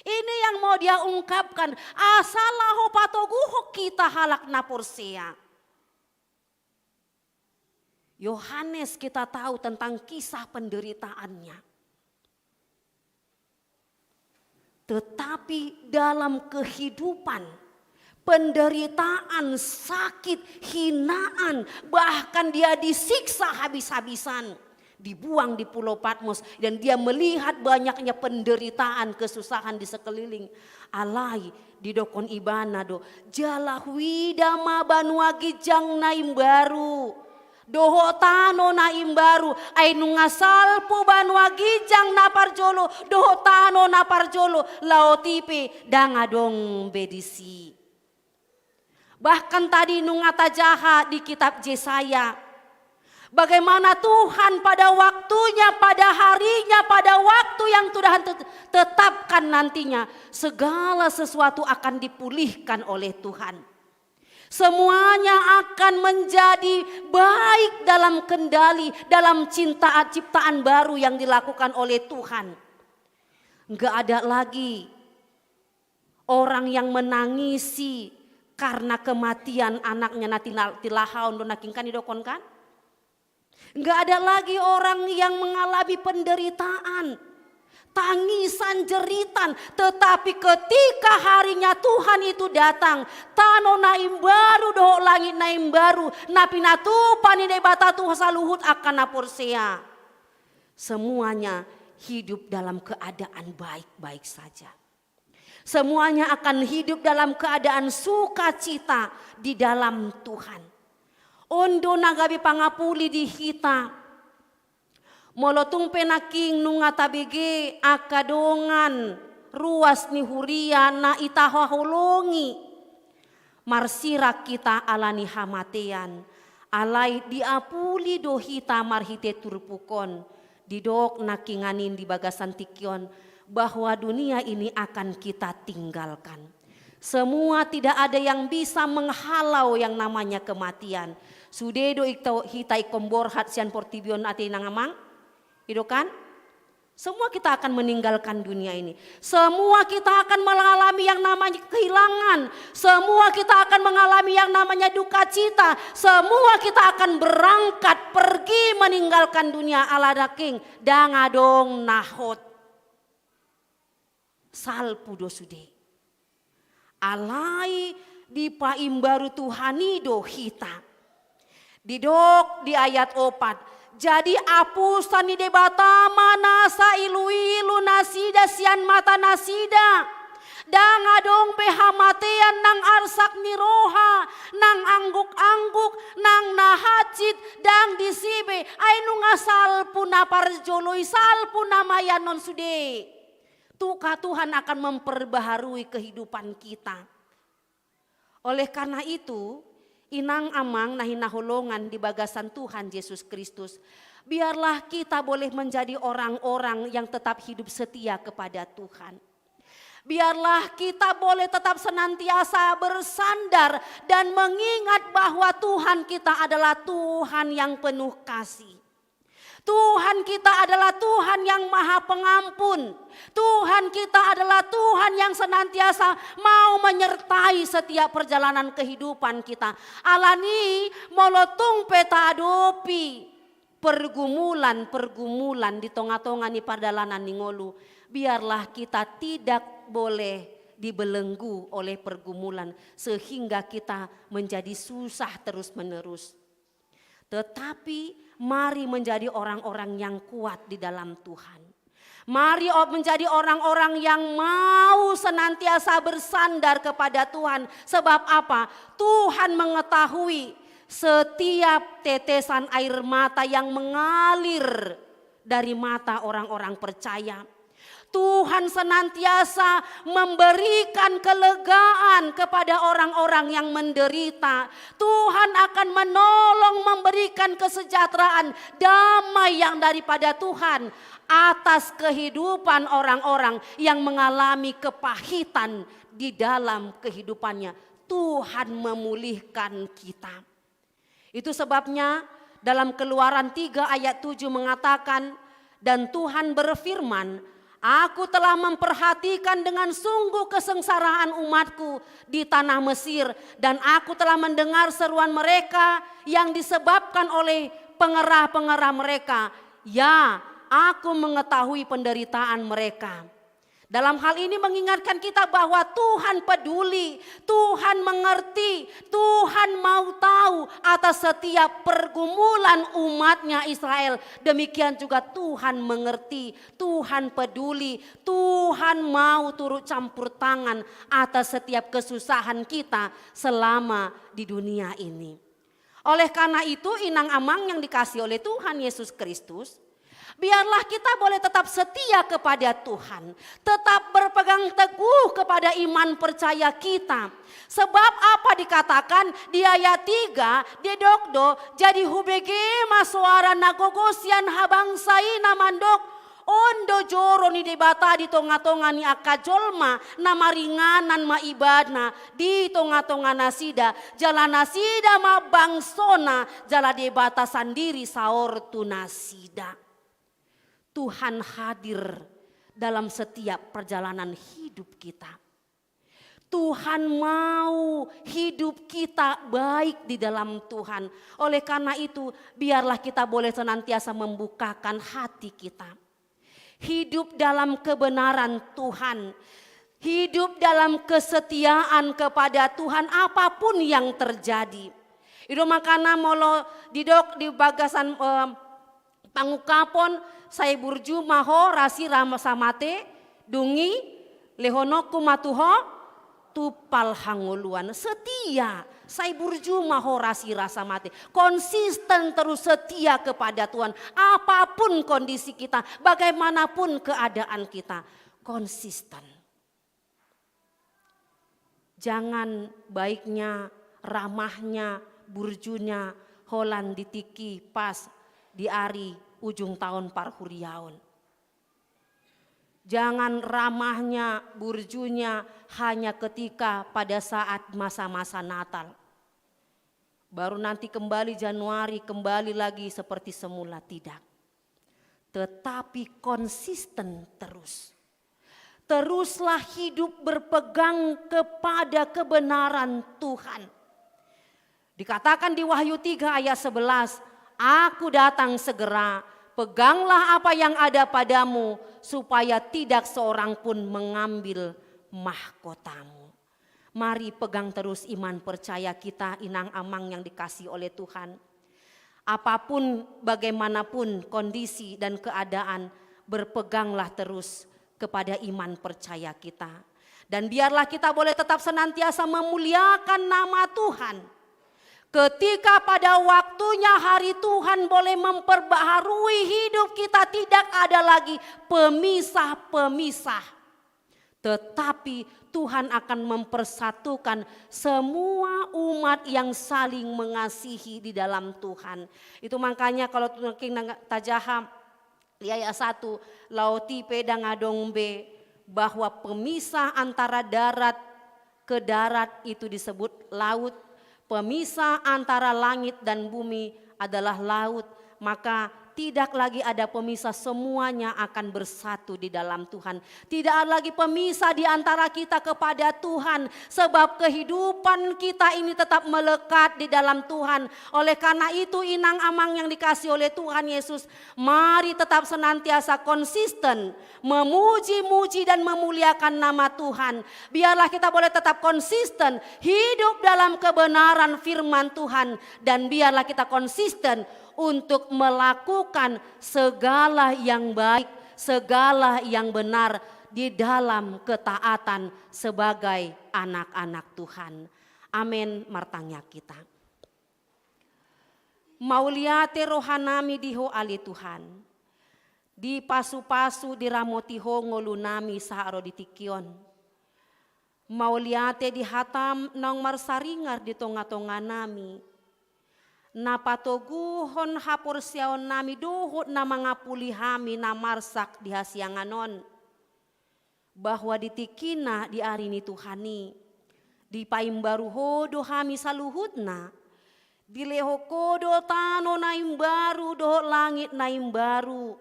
Ini yang mau dia ungkapkan, asalaho patoguhok kita halak naporsea. Yohanes kita tahu tentang kisah penderitaannya. Tetapi dalam kehidupan, penderitaan, sakit, hinaan, bahkan dia disiksa habis-habisan, dibuang di Pulau Patmos, dan dia melihat banyaknya penderitaan, kesusahan di sekeliling. Alai di dokon ibana do, jalahwi dama banuagi jang naim baru. Doho tano naim baru, ay nungasal po banwa gijang naparjolo, doho tano naparjolo, laotipe dangadong bedisi. Bahkan tadi nungata jaha di kitab Yesaya, bagaimana Tuhan pada waktunya, pada harinya, pada waktu yang Tuhan tetapkan nantinya, segala sesuatu akan dipulihkan oleh Tuhan. Semuanya akan menjadi baik dalam kendali, dalam ciptaan baru yang dilakukan oleh Tuhan. Enggak ada lagi orang yang menangisi karena kematian anaknya tilahaun do nakingkan idokon kan. Enggak ada lagi orang yang mengalami penderitaan, tangisan, jeritan, tetapi ketika harinya Tuhan itu datang, tano naim baru doh langit naim baru, napinatu panine batatu saluhut akan naporsea. Semuanya hidup dalam keadaan baik-baik saja. Semuanya akan hidup dalam keadaan sukacita di dalam Tuhan. Ondo nagabi pangapuli di hita. Molotung penaking nungatabege akadongan ruas ni huria na itahahulongi. Marsirak kita alani hamatean. Alai diapuli dohita marhite turpukon. Didok nakinganin di bagasan tikyon. Bahwa dunia ini akan kita tinggalkan. Semua tidak ada yang bisa menghalau yang namanya kematian. Sudedo hita ikombor hat sian portibion ati nangamang. Itu kan? Semua kita akan meninggalkan dunia ini. Semua kita akan mengalami yang namanya kehilangan. Semua kita akan mengalami yang namanya duka cita. Semua kita akan berangkat pergi meninggalkan dunia ala daking. Dangadong nahot. Salpudo sude. Alai di paimbaru Tuhani do hita. Didok di ayat 4. Jadi apusan ni debata manasa ilu-ilu nasida sian mata nasida. Dangadong behamatean nang arsak ni roha. Nang angguk-angguk, nang nahacit, dang disibe. Ay nunga salpu na parjoloy, salpu na mayanon sude. Tuka Tuhan akan memperbaharui kehidupan kita. Oleh karena itu, inang amang nahi naholongan di bagasan Tuhan Yesus Kristus. Biarlah kita boleh menjadi orang-orang yang tetap hidup setia kepada Tuhan. Biarlah kita boleh tetap senantiasa bersandar dan mengingat bahwa Tuhan kita adalah Tuhan yang penuh kasih. Tuhan kita adalah Tuhan yang maha pengampun. Tuhan kita adalah Tuhan yang senantiasa mau menyertai setiap perjalanan kehidupan kita. Alani molotung peta adopi pergumulan di tengah-tengah ni perdalanan ni ngolu. Biarlah kita tidak boleh dibelenggu oleh pergumulan sehingga kita menjadi susah terus-menerus. Tetapi mari menjadi orang-orang yang kuat di dalam Tuhan. Mari menjadi orang-orang yang mau senantiasa bersandar kepada Tuhan. Sebab apa? Tuhan mengetahui setiap tetesan air mata yang mengalir dari mata orang-orang percaya. Tuhan senantiasa memberikan kelegaan kepada orang-orang yang menderita. Tuhan akan menolong, memberikan kesejahteraan, damai yang daripada Tuhan atas kehidupan orang-orang yang mengalami kepahitan di dalam kehidupannya. Tuhan memulihkan kita. Itu sebabnya dalam Keluaran 3 ayat 7 mengatakan, dan Tuhan berfirman, Aku telah memperhatikan dengan sungguh kesengsaraan umatku di tanah Mesir, dan aku telah mendengar seruan mereka yang disebabkan oleh pengerah-pengerah mereka. Ya, aku mengetahui penderitaan mereka. Dalam hal ini mengingatkan kita bahwa Tuhan peduli, Tuhan mengerti, Tuhan mau tahu atas setiap pergumulan umatnya Israel. Demikian juga Tuhan mengerti, Tuhan peduli, Tuhan mau turut campur tangan atas setiap kesusahan kita selama di dunia ini. Oleh karena itu inang amang yang dikasihi oleh Tuhan Yesus Kristus, biarlah kita boleh tetap setia kepada Tuhan. Tetap berpegang teguh kepada iman percaya kita. Sebab apa dikatakan di ayat 3. Dedokdo jadi hubege masuara nagogosian habangsai namandok. Ondo joro ni debata di tonga-tonga ni akajolma na maringanan maibadna di tonga-tonga nasida. Jala nasida ma bangsona jala debata sandiri saor tu nasida. Tuhan hadir dalam setiap perjalanan hidup kita. Tuhan mau hidup kita baik di dalam Tuhan. Oleh karena itu, biarlah kita boleh senantiasa membukakan hati kita. Hidup dalam kebenaran Tuhan. Hidup dalam kesetiaan kepada Tuhan apapun yang terjadi. Itu makana molo didok di bagasan pangukapon saya burju maho rasi rama samate dungi lehonoku matuho tupal hanguluan. Setia saya burju maho rasi rasa mate, konsisten terus setia kepada Tuhan apapun kondisi kita, bagaimanapun keadaan kita, konsisten. Jangan baiknya, ramahnya, burjunya holan ditiki pas di ari ujung tahun parhuriaun. Jangan ramahnya, burjunya hanya ketika pada saat masa-masa Natal. Baru nanti kembali Januari, kembali lagi seperti semula, tidak. Tetapi konsisten terus. Teruslah hidup berpegang kepada kebenaran Tuhan. Dikatakan di Wahyu 3 ayat 11, aku datang segera, peganglah apa yang ada padamu, supaya tidak seorang pun mengambil mahkotamu. Mari pegang terus iman percaya kita, inang amang yang dikasih oleh Tuhan. Apapun bagaimanapun kondisi dan keadaan, berpeganglah terus kepada iman percaya kita. Dan biarlah kita boleh tetap senantiasa memuliakan nama Tuhan. Ketika pada waktunya hari Tuhan boleh memperbaharui hidup kita, tidak ada lagi pemisah-pemisah. Tetapi Tuhan akan mempersatukan semua umat yang saling mengasihi di dalam Tuhan. Itu makanya kalau King Tajaham di ayat 1, lauti pedang adong be, bahwa pemisah antara darat ke darat itu disebut laut. Pemisah antara langit dan bumi adalah laut. Maka tidak lagi ada pemisah, semuanya akan bersatu di dalam Tuhan. Tidak ada lagi pemisah di antara kita kepada Tuhan. Sebab kehidupan kita ini tetap melekat di dalam Tuhan. Oleh karena itu inang amang yang dikasih oleh Tuhan Yesus, mari tetap senantiasa konsisten memuji-muji dan memuliakan nama Tuhan. Biarlah kita boleh tetap konsisten hidup dalam kebenaran firman Tuhan. Dan biarlah kita konsisten untuk melakukan segala yang baik, segala yang benar di dalam ketaatan sebagai anak-anak Tuhan. Amin. Martanya kita. Mauliate rohanami diho ali Tuhan. Di pasu-pasu diramotiho ngolunami saharo ditikion. Mauliate dihatam nang marsaringar di tonga-tonga nami. Napatoguhon hapur siaon nami duhut na mga pulihami na marsak di hasianganon. Bahwa ditikina di arini Tuhani. Di paimbaruho dohami saluhutna. Di lehokodo tano na imbaru doho langit na imbaru.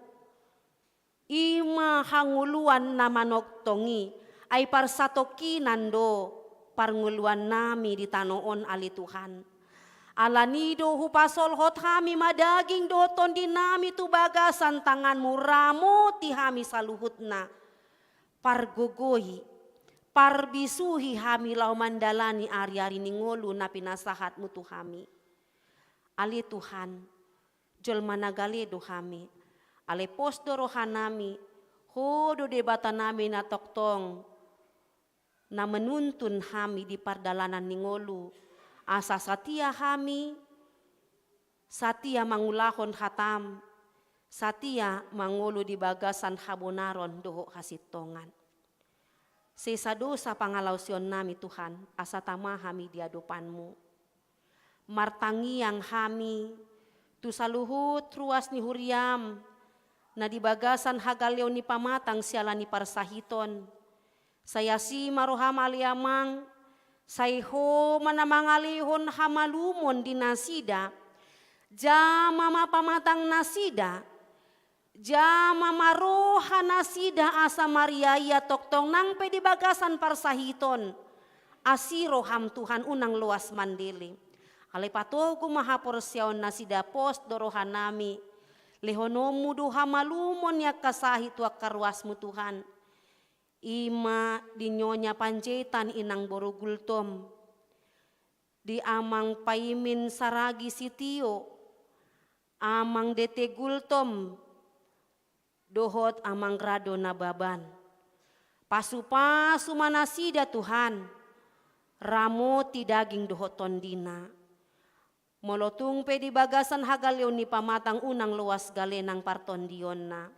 Ima hanguluan na manoktongi. Ay parsatokinan do parnguluan nami di tanoon ali Tuhan. Alanido hupasol hot hami madaging doton dinami tu bagasan tanganmu ramu ti hami saluhutna. Pargogohi, parbisuhi hami lau mandalani ari-ari ningolu na pinasahatmu tu hami. Ali Tuhan, jol managaledo hami. Ale posdo rohanami, hodo debata nami na toktong. Na menuntun hami di pardalanan ningolu. Asa satia hami, satia mangulahon hatam, satia mangulu di bagasan habonaron doho hasitongan. Sesa dosa pangalausion nami Tuhan, asa tama hami di hadapanmu. Martangiang hami, tu saluhut ruas ni huriam, na di bagasan hagaleo ni pamatang siala ni parsahiton. Saya si maroham aliamang, Saiho manamangalihon hamalumon di nasida, jamama pamatang nasida, jamama roha nasida asa mariaya toktong nang pedi bagasan parsahiton, asiro ham Tuhan unang luas mandili. Alepatogu mahapor siaon nasida pos dorohan nami, lehonomu duha malumon ya kasahi tuak karwasmu Tuhan. Ima di nyonya panjaitan inang borogultom. Di amang paimin saragi sitio. Amang dete gultom. Dohot amang grado nababan. Pasu-pasu manasida Tuhan. Ramo ti daging dohot tondina. Molotung pe di bagasan hagaleon ni pamatang unang luas galenang partondion na.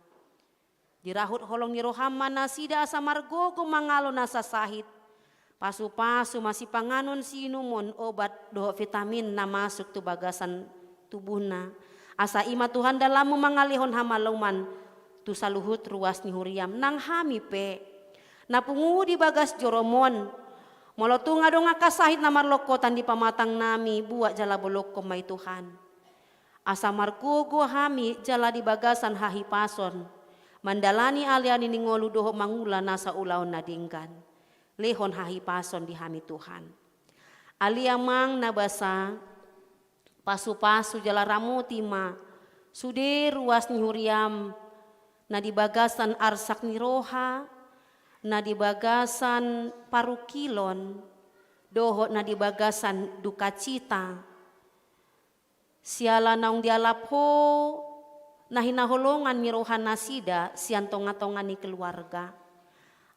Dirahut holong ni roham manasida asa margogo mangalo nasa sahit. Pasu-pasu masih panganon sinumon obat doho vitamin na masuk tu bagasan tubuh na. Asa ima Tuhan dalam mangalihon hamaluman tu saluhut ruas ni huriam nang hami pe. Napungu di bagas joromon. Molotung adong akasahit na marlokotan di pamatang nami buat jala boloko may Tuhan. Asa margogo hami jala di bagasan hahipason. Mandalani aliani ningolu doho mangula nasa ulaon nadinggan. Lehon hahipason di hami Tuhan. Aliamang nabasa pasu-pasu jala ramuti ma. Sude ruas nyuriam na di bagasan arsak niroha, na di bagasan parukilon, doho na di bagasan dukacita. Siala naung dialapho na hinaholongan nirohan nasida sian tonga-tonga ni keluarga.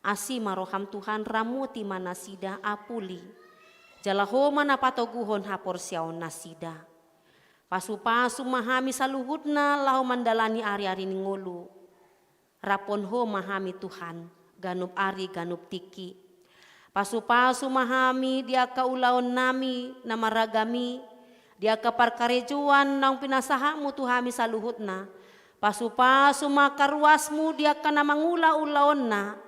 Asi maroham Tuhan ramuti manasida apuli. Jalaho manapatoguhon hapor siaon nasida. Pasu-pasu mahami saluhutna lau mandalani ari-ari ningolu. Rapon ho mahami Tuhan, ganup ari ganup tiki. Pasu-pasu mahami dia kaulaon nami namaragami, dia kaparkarejuan nang pinasahamu Tuhami saluhutna. Pasu-pasu makaruasmu dia kana mangula-ulaon na.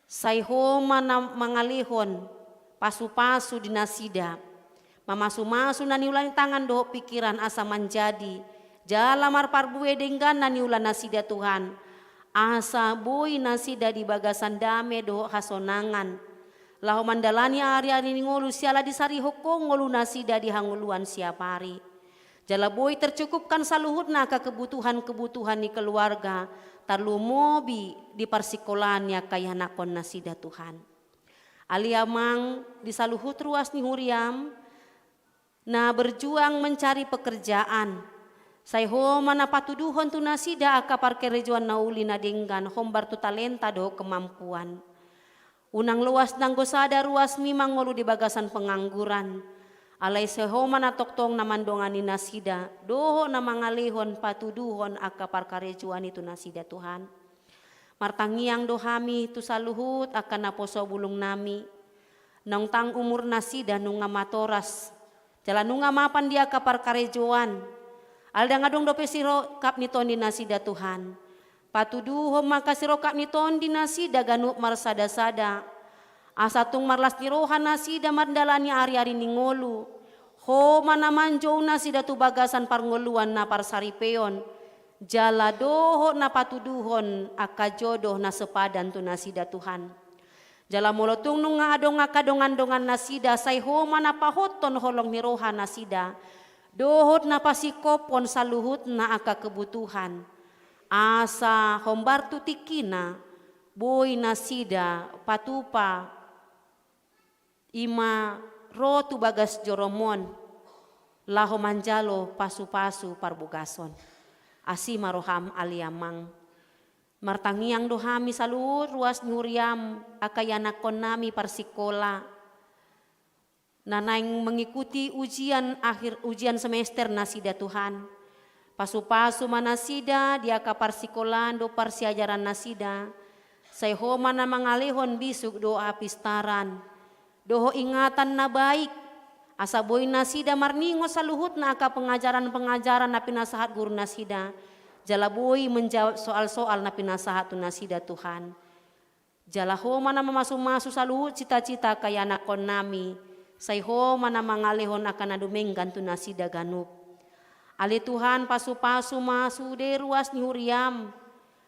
Sayho mana mangalihon, pasu-pasu dinasida. Mamasu-masu na niulan tangan doho pikiran asa manjadi. Jala marparbuwe denggan na niulan nasida Tuhan. Asa boy nasida di bagasan dame doho hasonangan. Lahu mandalani ari-ari ngolu siala disari hokong ngolu nasida di hanguluan siapari. Jala boy tercukupkan saluhutna ke kebutuhan-kebutuhan ni keluarga. Tarlu mobi di persikolannya kaya nakon nasida Tuhan. Aliamang disaluhut ruas ni huriam. Na berjuang mencari pekerjaan. Sayho mana patuduhon tu nasida akapar kerejuan nauli na denggan hombar tu talenta do kemampuan. Unang luas nang gosada ruas mimang ngolu di bagasan pengangguran. Alay seho mana toktong na mandongani nasida. Doho na mangalihon patuduhon akapar kerejuan itu nasida Tuhan. Martangiang dohami tu saluhut akan naposo bulung nami. Nang tang umur nasida nunga matoras. Jalan nunga mapan dia kapar karejoan. Alda ngadong dope siro kap niton di nasida Tuhan. Patuduho maka siro kap niton di nasida ganup marsada-sada. Asatung marlas nirohan nasida mandalani ari-ari ningolu. Ho mana manjo nasida tu bagasan parngoluan na parsaripeon. Jala doho na patuduhon akajodoh na sepadan tu nasida Tuhan. Jala molotung nunga adong kadongan-dongan nasida sayho mana pahoton holong niroha nasida. Dohot na pasikopon saluhut na aka kebutuhan. Asa hombar tutikina boy nasida patupa ima rotu bagas joromon. Laho manjalo pasu-pasu parbugason. Asi maroham aliamang. Martangiang dohami saluhut ruas nyuriam akayanakon nami parsikola. Nanaing mengikuti ujian semester nasida Tuhan. Pasu-pasu manasida dia kaparsikolan do parsiajaran nasida. Sayho mana mangalihon bisuk doa pistaran. Doho ingatan na baik. Asa boy nasida marningo saluhut na aka pengajaran-pengajaran na pinasahat guru nasida. Jalaboy menjawab soal-soal na pinasahat tu nasida Tuhan. Jalaho mana mamasu-masu saluhut cita-cita kaya nakon nami. Sayho mana mangalihon akan nadumenggan tu nasida ganup. Ali Tuhan pasu-pasu masu de ruas ni huriam.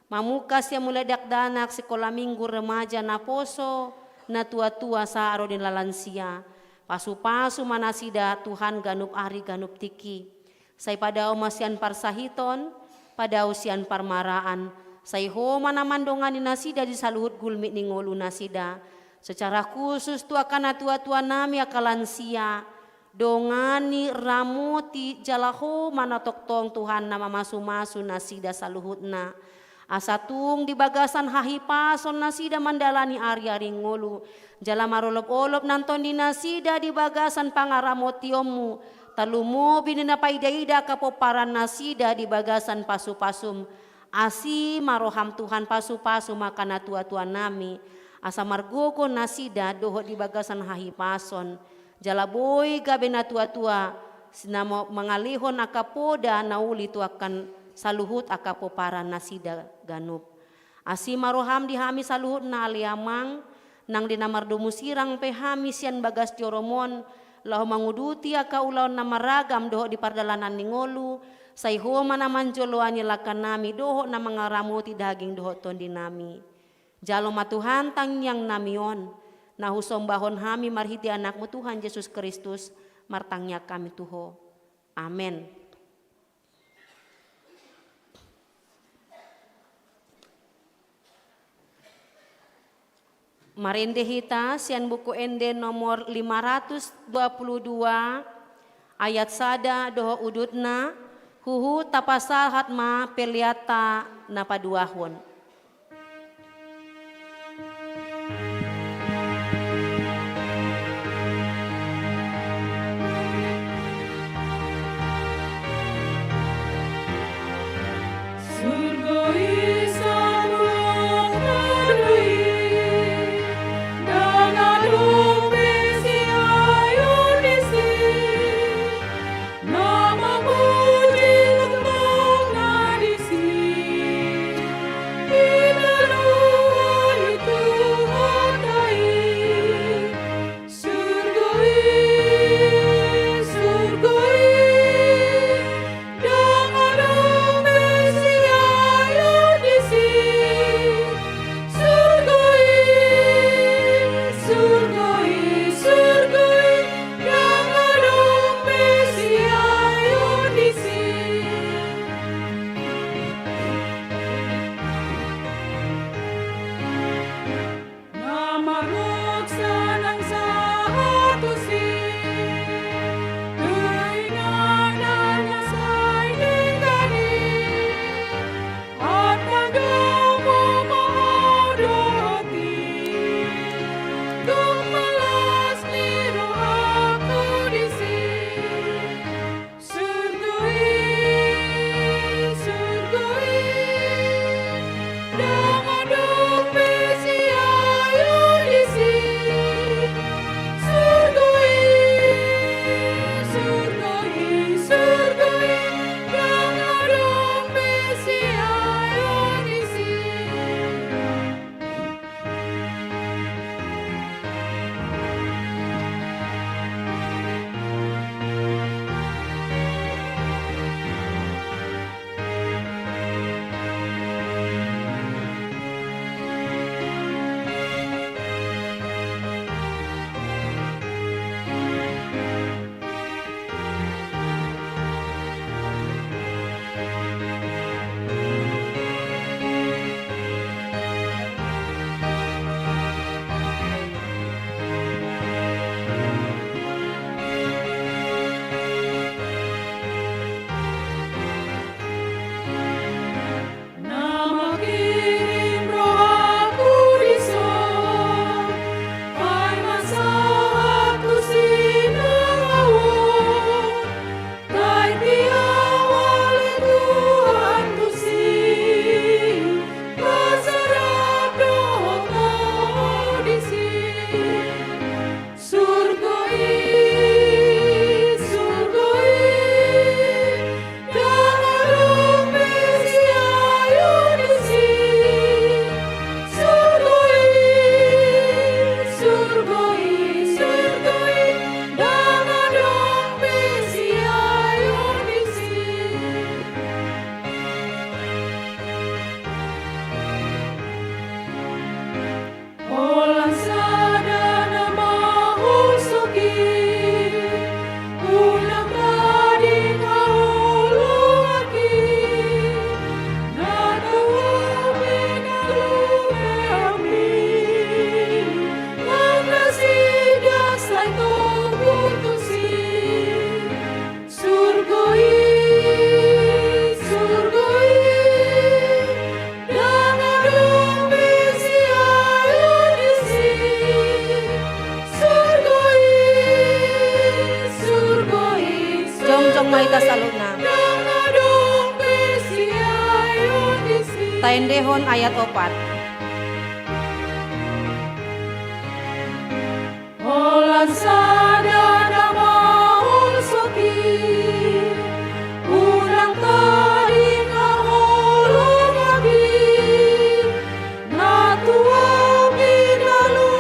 Mamukas yang meledak danak sekolah minggu remaja na poso na tua-tua saaro din lalansia. Pasu-pasu manasida Tuhan ganup ari ganup tiki. Say pada omasian parsahiton. Pada usian parmaraan, sayho mana mandongan nasida di saluhut gulmit ningolu nasida. Secara khusus tu akan tua-tua nami akalansia. Dongani ramuti jalaho mana toktong Tuhan nama masu-masu nasida saluhutna. Asatung di bagasan hahipason nasida mandalani ari-ari ngolu. Jala marolop-olop nanton di nasida di bagasan pangaramotiomu. Talumo binina paida-ida kapoparan nasida di bagasan pasu-pasum. Asi maroham Tuhan pasu-pasu makana tua-tua nami. Asa margogo nasida doho di bagasan hahipason. Jalaboy gabe na tua-tua. Sinamo mangalihon akapoda nauli tu akan saluhut akapoparan nasida ganup. Asi maroham dihami saluhut na aliamang. nang dinamardumu sirang pehami sian bagas joromon, lahu manguduti aka ulaw na maragam doho di pardalanan ningolu, sayho manaman joloani lakanami doho na mga ramuti daging doho tondi nami. Jalo matuhan tangyang namion, na husombahon hami marhiti anakmu Tuhan Yesus Kristus, martangnya kami tuho. Amen. Marende hita sian buku ende nomor 522 ayat sada doho udutna huhu tapasal hatma peliata napaduahon. maita saluna. Taendehon ayat 4. Olan sadana mahul soki, ulang tadi ngaholo ngabi, natua bidalu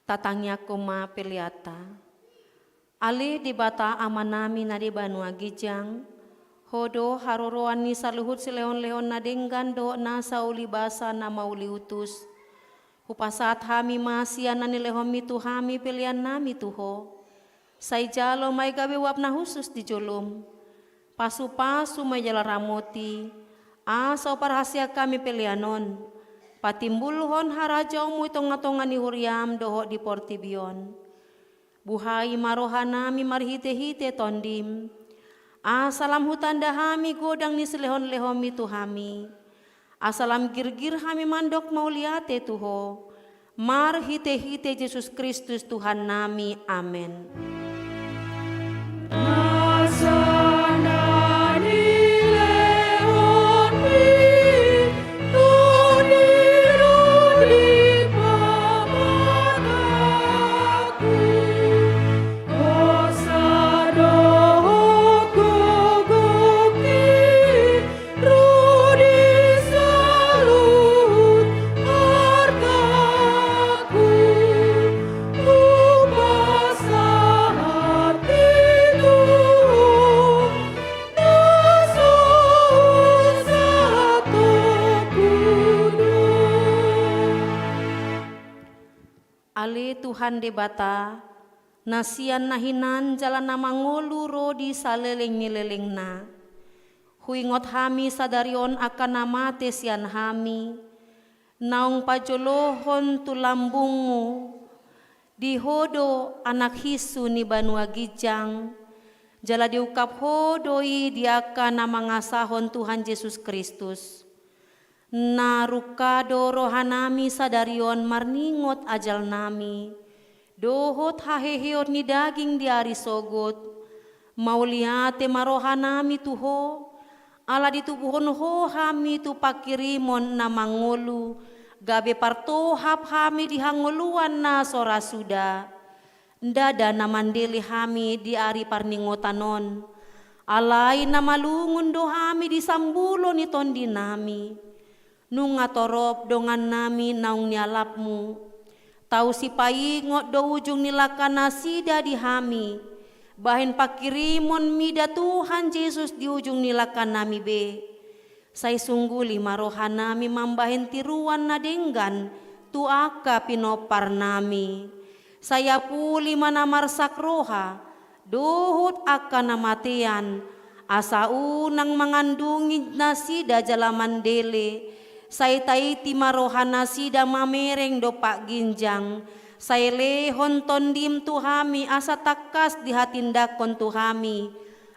tatangnya kuma peliata. Ali di bata amanami na di Banua Gijang, hodo haroroan ni saluhut si leon-leon na denggan do na sa uli basa na mauli utus. Hupasat hami masian na nilehom itu hami pilihan nami tuho. Say jalo may gabi wap na husus di jolom. Pasu-pasu may jala ramoti. Asaw parahasya kami pilihanon. Patimbulhon harajaw mo itong natongan ni Huriam doho di Portibion. Buhay marohan nami marhite-hite tondim. Asalam hutanda hami godang ni selehon-lehom itu hami. Asalam girgir hami mandok mauliate tuho. Marhite-hite Yesus Kristus Tuhan nami. Amen. Tuhan de bata, nasian nahinan jalan nama ngolu rodi saleleng nileleng na. Huingot hami sadarion akan nama tesian hami, naung pajolohon tulambungmu, dihodo anak hisu ni Banua Gijang, jala diukap hodoi diaka nama ngasahon Tuhan Yesus Kristus. Narukado rohanami sadarion marningot ajal nami. Dohot haheheot ni daging diari sogot. Mauliate marohanami tuho. Ala ditubuhon ho hami tu pakirimon na mangolu. Gabe partohap hami dihangoluan na sorasuda. Ndada na mandeli hami diari parningotanon. Alay na malungun do hami disambulo ni tondi nami. Nung ngatorop dongan nami naung nialapmu. Tau si paingot do ujung nilaka nasida di hami. Bahin pakirimon mida Tuhan Yesus di ujung nilaka nami be. Say sungguli marohan nami mambahin tiruan na denggan. Tuaka pinopar nami. Saya puli manamarsak roha. Duhut akan namatian. Asa unang mangandungi nasida jalaman dele. Say taiti marohana sida mamereng do Pak Ginjang. Say lehon tondim tuhami asa takas dihatindakon tuhami.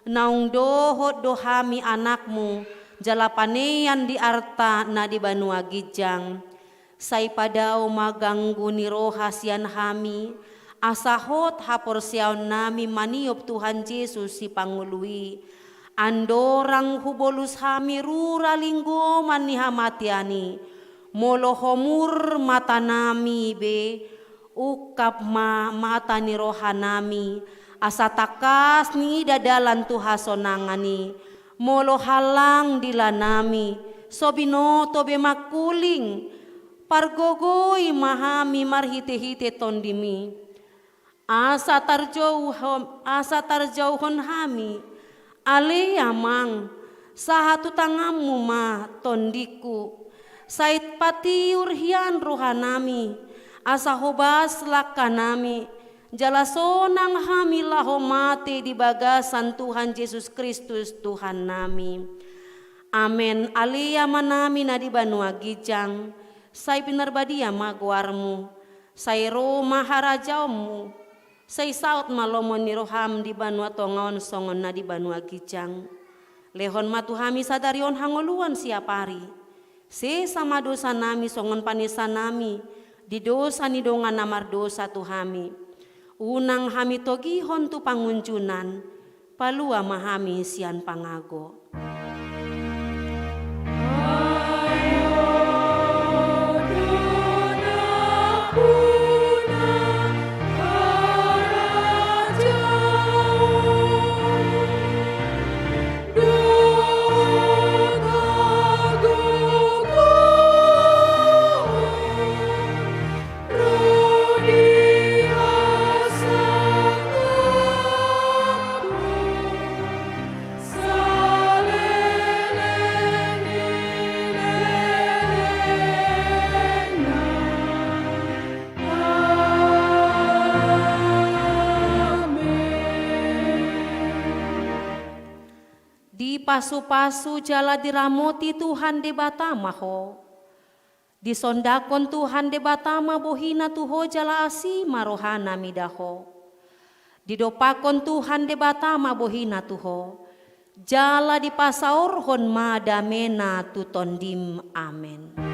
Naung dohot dohami anakmu. Jalapanean di arta na di Banua Gijang. Say padao maganggu ni rohasian hami. Asahot hapor siyaon nami maniop Tuhan Yesus si Pangului. Andorang hubolus hami rura linggo mani hamatiani. Molo homur mata nami be. Ukap mata ni rohanami. Asa takas ni dadalan tuhasonangani. Molo halang dilanami. Sobinoto be makuling. Pargogoi mahami marhite-hite tondimi. Asa tarjauhon hami. Ale amang sahatu tangamu ma tondiku sait patiur hian rohanami asa hobas lakanami jalasonang hami lahomate di bagasan Tuhan Yesus Kristus Tuhan nami. Amen. Alia manami na di Banua Gijang say pinarbadia magwarmu say Roma harajaumu. Say saut malomon ni roham di Banua Tongaon songon na di Banua Gijang. Lehon matuhami sadarion hangoluan siapari. Se sama dosa nami songon panisa nami. Di dosa ni dongan namar dosa tuhami. Unang hami togihon tu pangunjunan. Palua mahami sian pangago. Rodi pasu-pasu jala diramoti Tuhan de batama ho. Disondakon Tuhan de batama bohina tuho jala asi marohana midaho. Didopakon Tuhan de batama bohina tuho. Jala dipasaur hon madamena tutondim amen.